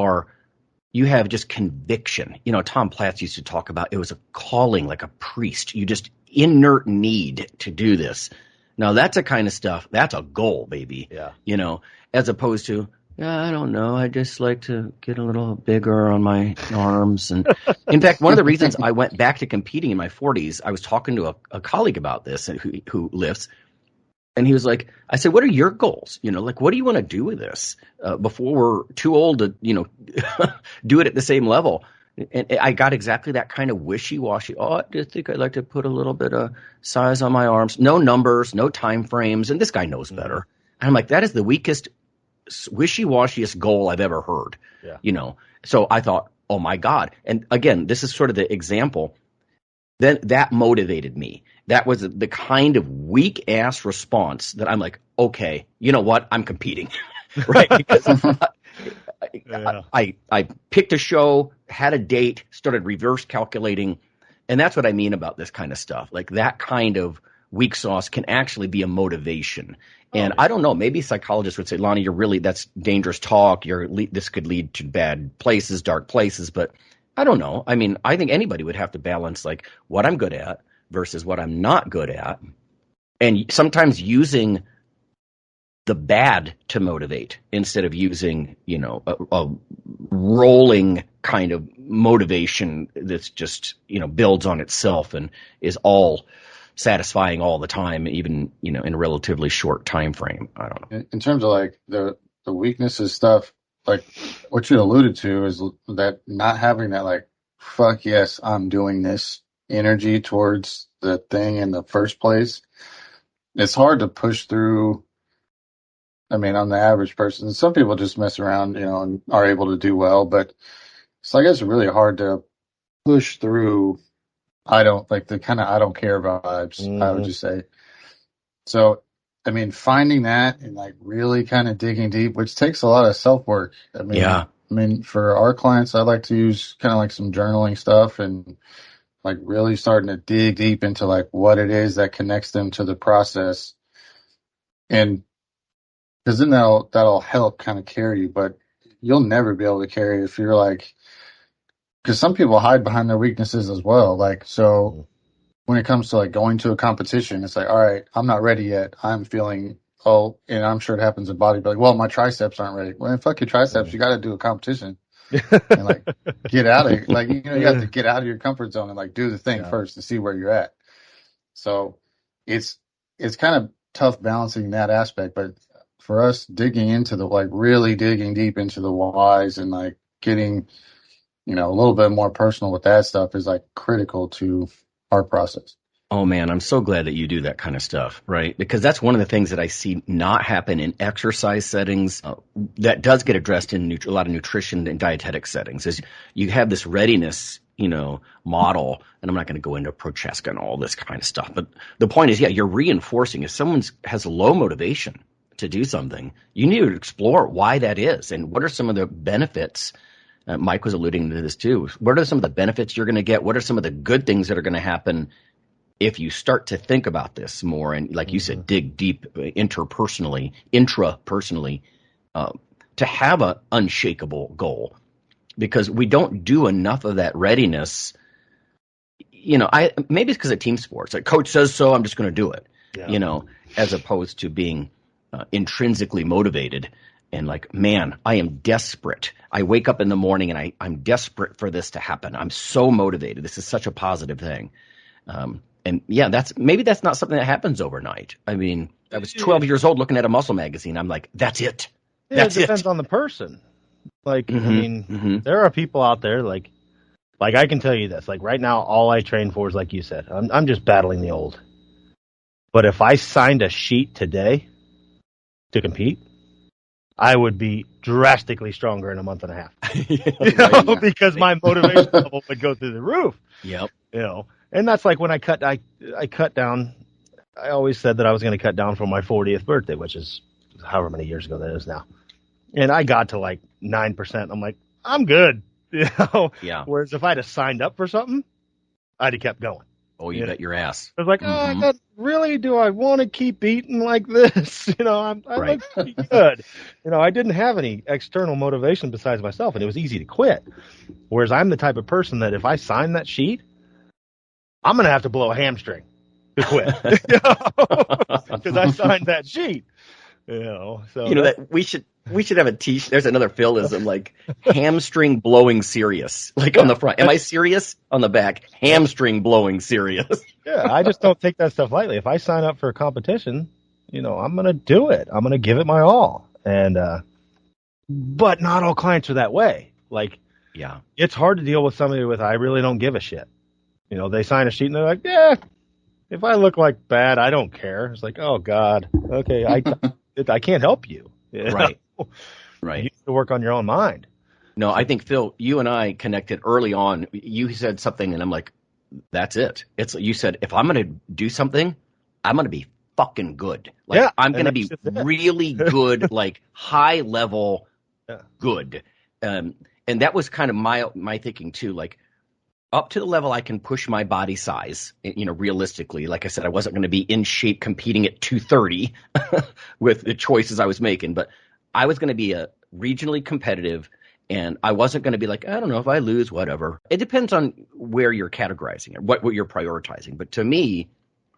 have just conviction. You know, Tom Platz used to talk about it was a calling like a priest. You just inert need to do this. Now that's a kind of stuff, that's a goal, baby. Yeah. You know, as opposed to, yeah, I don't know, I just like to get a little bigger on my arms. And in fact, one of the reasons I went back to competing in my 40s, I was talking to a colleague about this who lifts. And he was like, I said, what are your goals? You know, like, what do you want to do with this before we're too old to, you know, do it at the same level? And I got exactly that kind of wishy-washy. Oh, I just think I'd like to put a little bit of size on my arms. No numbers, no time frames. And this guy knows better. And I'm like, that is the weakest, wishy-washiest goal I've ever heard. Yeah. You know, so I thought, oh, my God. And again, this is sort of the example. Then that motivated me. That was the kind of weak-ass response that I'm like, okay, you know what? I'm competing. Right? Because I picked a show, had a date, started reverse calculating, and that's what I mean about this kind of stuff. Like that kind of weak sauce can actually be a motivation. And I don't know, maybe psychologists would say, Lonnie, that's dangerous talk. This could lead to bad places, dark places. But I don't know. I mean, I think anybody would have to balance like what I'm good at versus what I'm not good at. And sometimes using the bad to motivate instead of using, a rolling kind of motivation that's just, builds on itself and is all satisfying all the time, even, in a relatively short time frame. I don't know. In terms of like the weaknesses stuff, like what you alluded to is that not having that like, fuck yes, I'm doing this energy towards the thing in the first place. It's hard to push through. I mean, on the average person, some people just mess around, and are able to do well, but it's I guess really hard to push through. I don't care vibes, I would just say. So, I mean, finding that and like really kind of digging deep, which takes a lot of self work. I mean, for our clients, I like to use kind of like some journaling stuff and like really starting to dig deep into like what it is that connects them to the process. And because then that'll help kind of carry you, but you'll never be able to carry if you're like, because some people hide behind their weaknesses as well. Like, so when it comes to like going to a competition, it's like, all right, I'm not ready yet. I'm feeling, and I'm sure it happens in bodybuilding. Like, well, my triceps aren't ready. Well, fuck your triceps. You got to do a competition and like get out of it. Like, you have to get out of your comfort zone and like do the thing first to see where you're at. So it's kind of tough balancing that aspect, but for us digging into really digging deep into the whys and like getting, a little bit more personal with that stuff is like critical to our process. Oh man, I'm so glad that you do that kind of stuff, right? Because that's one of the things that I see not happen in exercise settings that does get addressed in a lot of nutrition and dietetic settings is you have this readiness, model, and I'm not going to go into Prochaska and all this kind of stuff. But the point is, you're reinforcing if someone has low motivation to do something, you need to explore why that is and what are some of the benefits. Mike was alluding to this too. What are some of the benefits you're going to get? What are some of the good things that are going to happen if you start to think about this more and, like you said, dig deep intrapersonally, to have an unshakable goal? Because we don't do enough of that readiness. Maybe it's because of team sports. Like coach says so, I'm just going to do it. Yeah. As opposed to being intrinsically motivated and like, man, I am desperate. I wake up in the morning and I'm desperate for this to happen. I'm so motivated. This is such a positive thing. That's not something that happens overnight. I mean, I was 12 years old looking at a muscle magazine. I'm like, that's it. It depends on the person. Like, I mean, there are people out there like I can tell you this, like right now, all I train for is like you said, I'm just battling the old. But if I signed a sheet today to compete, I would be drastically stronger in a month and a half. Because my motivation level would go through the roof. Yep. And that's like when I cut down. I always said that I was going to cut down for my 40th birthday, which is however many years ago that is now. And I got to like 9%. I'm like, I'm good. Yeah. Whereas if I'd have signed up for something, I'd have kept going. Oh, you bet your ass. I was like, really? Do I want to keep eating like this? I look pretty good. I didn't have any external motivation besides myself, and it was easy to quit. Whereas I'm the type of person that if I sign that sheet, I'm going to have to blow a hamstring to quit. Because I signed that sheet. So that we should have a t-shirt. There's another Philism like hamstring blowing serious, like on the front. Am I serious? On the back, hamstring blowing serious. Yeah, I just don't take that stuff lightly. If I sign up for a competition, I'm going to do it. I'm going to give it my all. And but not all clients are that way. Like, it's hard to deal with somebody with I really don't give a shit. They sign a sheet and they're like, if I look like bad, I don't care. It's like, oh God, okay, I can't help you. Right. You have to work on your own mind. No, I think, Phil, you and I connected early on. You said something, and I'm like, that's it. You said, if I'm going to do something, I'm going to be fucking good. Like, I'm going to be really good, like high level, good. And that was kind of my thinking too. Like, up to the level I can push my body size, realistically. Like I said, I wasn't going to be in shape competing at 230 with the choices I was making, but I was going to be a regionally competitive, and I wasn't going to be like, I don't know, if I lose, whatever. It depends on where you're categorizing it, what you're prioritizing. But to me,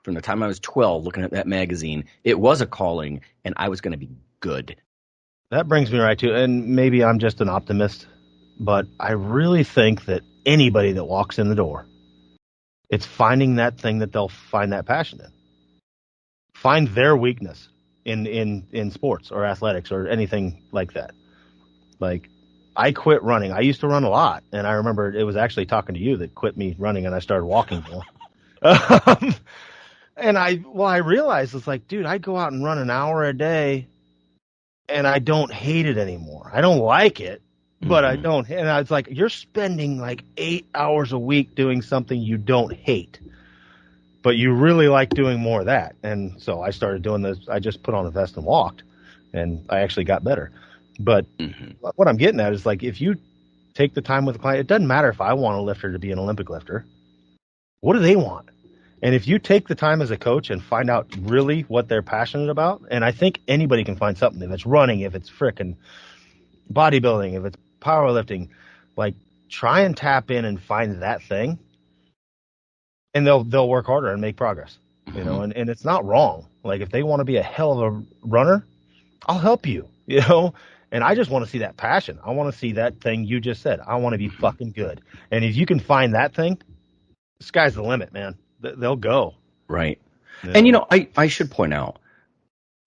from the time I was 12, looking at that magazine, it was a calling, and I was going to be good. That brings me right to, and maybe I'm just an optimist, but I really think that anybody that walks in the door, it's finding that thing that they'll find that passion in. Find their weakness in sports or athletics or anything like that. Like, I quit running. I used to run a lot, and I remember it was actually talking to you that quit me running, and I started walking more. And I realized, it's like, dude, I go out and run an hour a day, and I don't hate it anymore. I don't like it, but I don't. And I was like, you're spending like 8 hours a week doing something you don't hate, but you really like doing more of that. And so I started doing this. I just put on a vest and walked, and I actually got better. But what I'm getting at is, like, if you take the time with the client, it doesn't matter if I want a lifter to be an Olympic lifter. What do they want? And if you take the time as a coach and find out really what they're passionate about, and I think anybody can find something, if it's running, if it's frickin' bodybuilding, if it's powerlifting, like, try and tap in and find that thing, and they'll work harder and make progress, and it's not wrong. Like, if they want to be a hell of a runner, I'll help you, and I just want to see that passion. I want to see that thing you just said. I want to be fucking good. And if you can find that thing, the sky's the limit, man. They'll go. Right. Yeah. And, I should point out,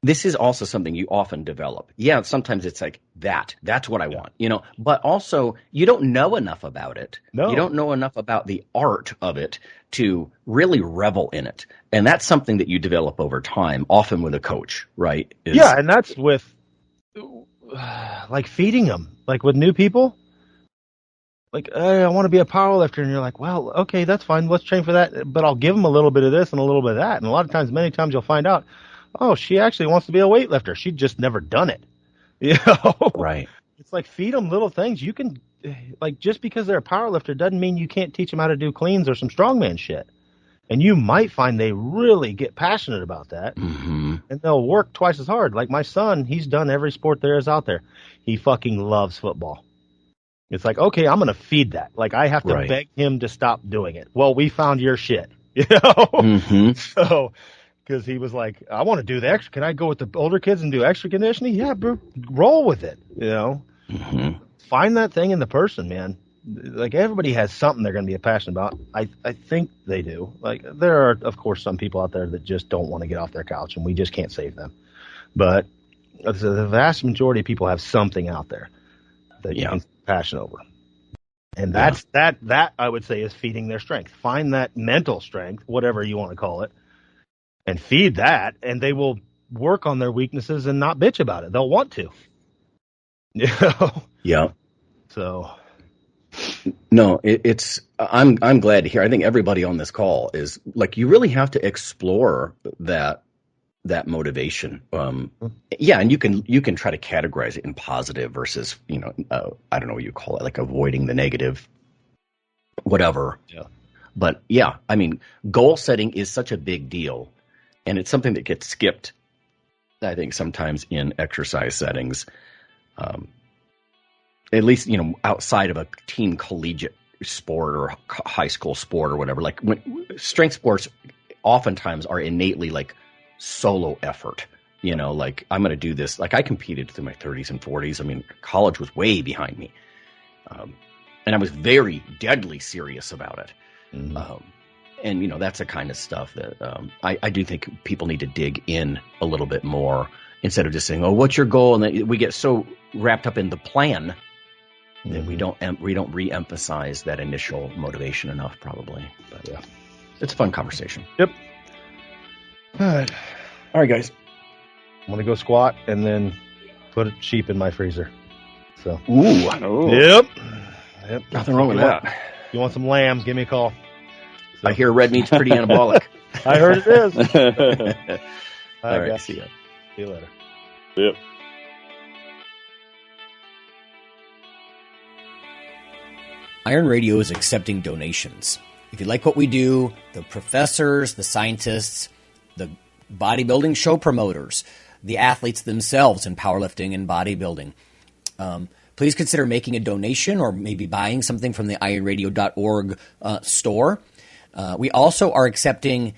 this is also something you often develop. Yeah, sometimes it's like that's what I want, but also you don't know enough about it. No. You don't know enough about the art of it to really revel in it. And that's something that you develop over time, often with a coach, right? Yeah, and that's with, like, feeding them. Like, with new people, like, I want to be a power lifter, and you're like, well, okay, that's fine. Let's train for that. But I'll give them a little bit of this and a little bit of that. And a lot of times, many times you'll find out, oh, she actually wants to be a weightlifter. She'd just never done it. Right. It's like, feed them little things. You can, like, just because they're a power lifter doesn't mean you can't teach them how to do cleans or some strongman shit. And you might find they really get passionate about that, and they'll work twice as hard. Like my son, he's done every sport there is out there. He fucking loves football. It's like, okay, I'm going to feed that. Like, I have to beg him to stop doing it. Well, we found your shit, So, because he was like, I want to do the extra. Can I go with the older kids and do extra conditioning? Yeah, bro, roll with it, Find that thing in the person, man. Like, everybody has something they're going to be passionate about. I think they do. Like, there are, of course, some people out there that just don't want to get off their couch, and we just can't save them. But the vast majority of people have something out there that you can passion over. And that's that I would say is feeding their strength. Find that mental strength, whatever you want to call it, and feed that, and they will work on their weaknesses and not bitch about it. They'll want to. Yeah. So no, it's I'm glad to hear. I think everybody on this call is like, you really have to explore that motivation. Yeah, and you can try to categorize it in positive versus, I don't know what you call it, like avoiding the negative, whatever. Yeah. But yeah, I mean, goal setting is such a big deal, and it's something that gets skipped, I think, sometimes in exercise settings. At least, outside of a team collegiate sport or high school sport or whatever. Like, strength sports oftentimes are innately like solo effort, like, I'm going to do this. Like, I competed through my 30s and 40s. I mean, college was way behind me. And I was very deadly serious about it. And, that's the kind of stuff that I do think people need to dig in a little bit more, instead of just saying, oh, what's your goal? And then we get so wrapped up in the plan that we don't re-emphasize that initial motivation enough, probably. But yeah, it's a fun conversation. Yep. All right, guys. I'm going to go squat and then put a sheep in my freezer. So. Ooh. Yep. Nothing wrong with that. If you want some lamb, give me a call. So. I hear red meat's pretty anabolic. I heard it is. All right, see ya. See you later. Yep. Iron Radio is accepting donations. If you like what we do, the professors, the scientists, the bodybuilding show promoters, the athletes themselves in powerlifting and bodybuilding, please consider making a donation or maybe buying something from the ironradio.org store. We also are accepting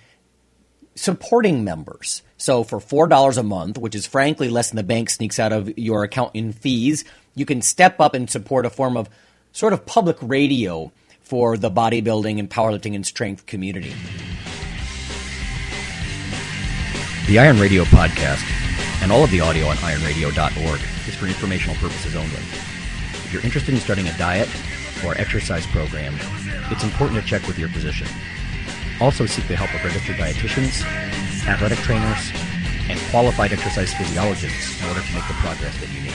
supporting members. So for $4 a month, which is frankly less than the bank sneaks out of your account in fees, you can step up and support a form of sort of public radio for the bodybuilding and powerlifting and strength community. The Iron Radio podcast and all of the audio on ironradio.org is for informational purposes only. If you're interested in starting a diet or exercise program, it's important to check with your physician. Also seek the help of registered dietitians, athletic trainers, and qualified exercise physiologists in order to make the progress that you need.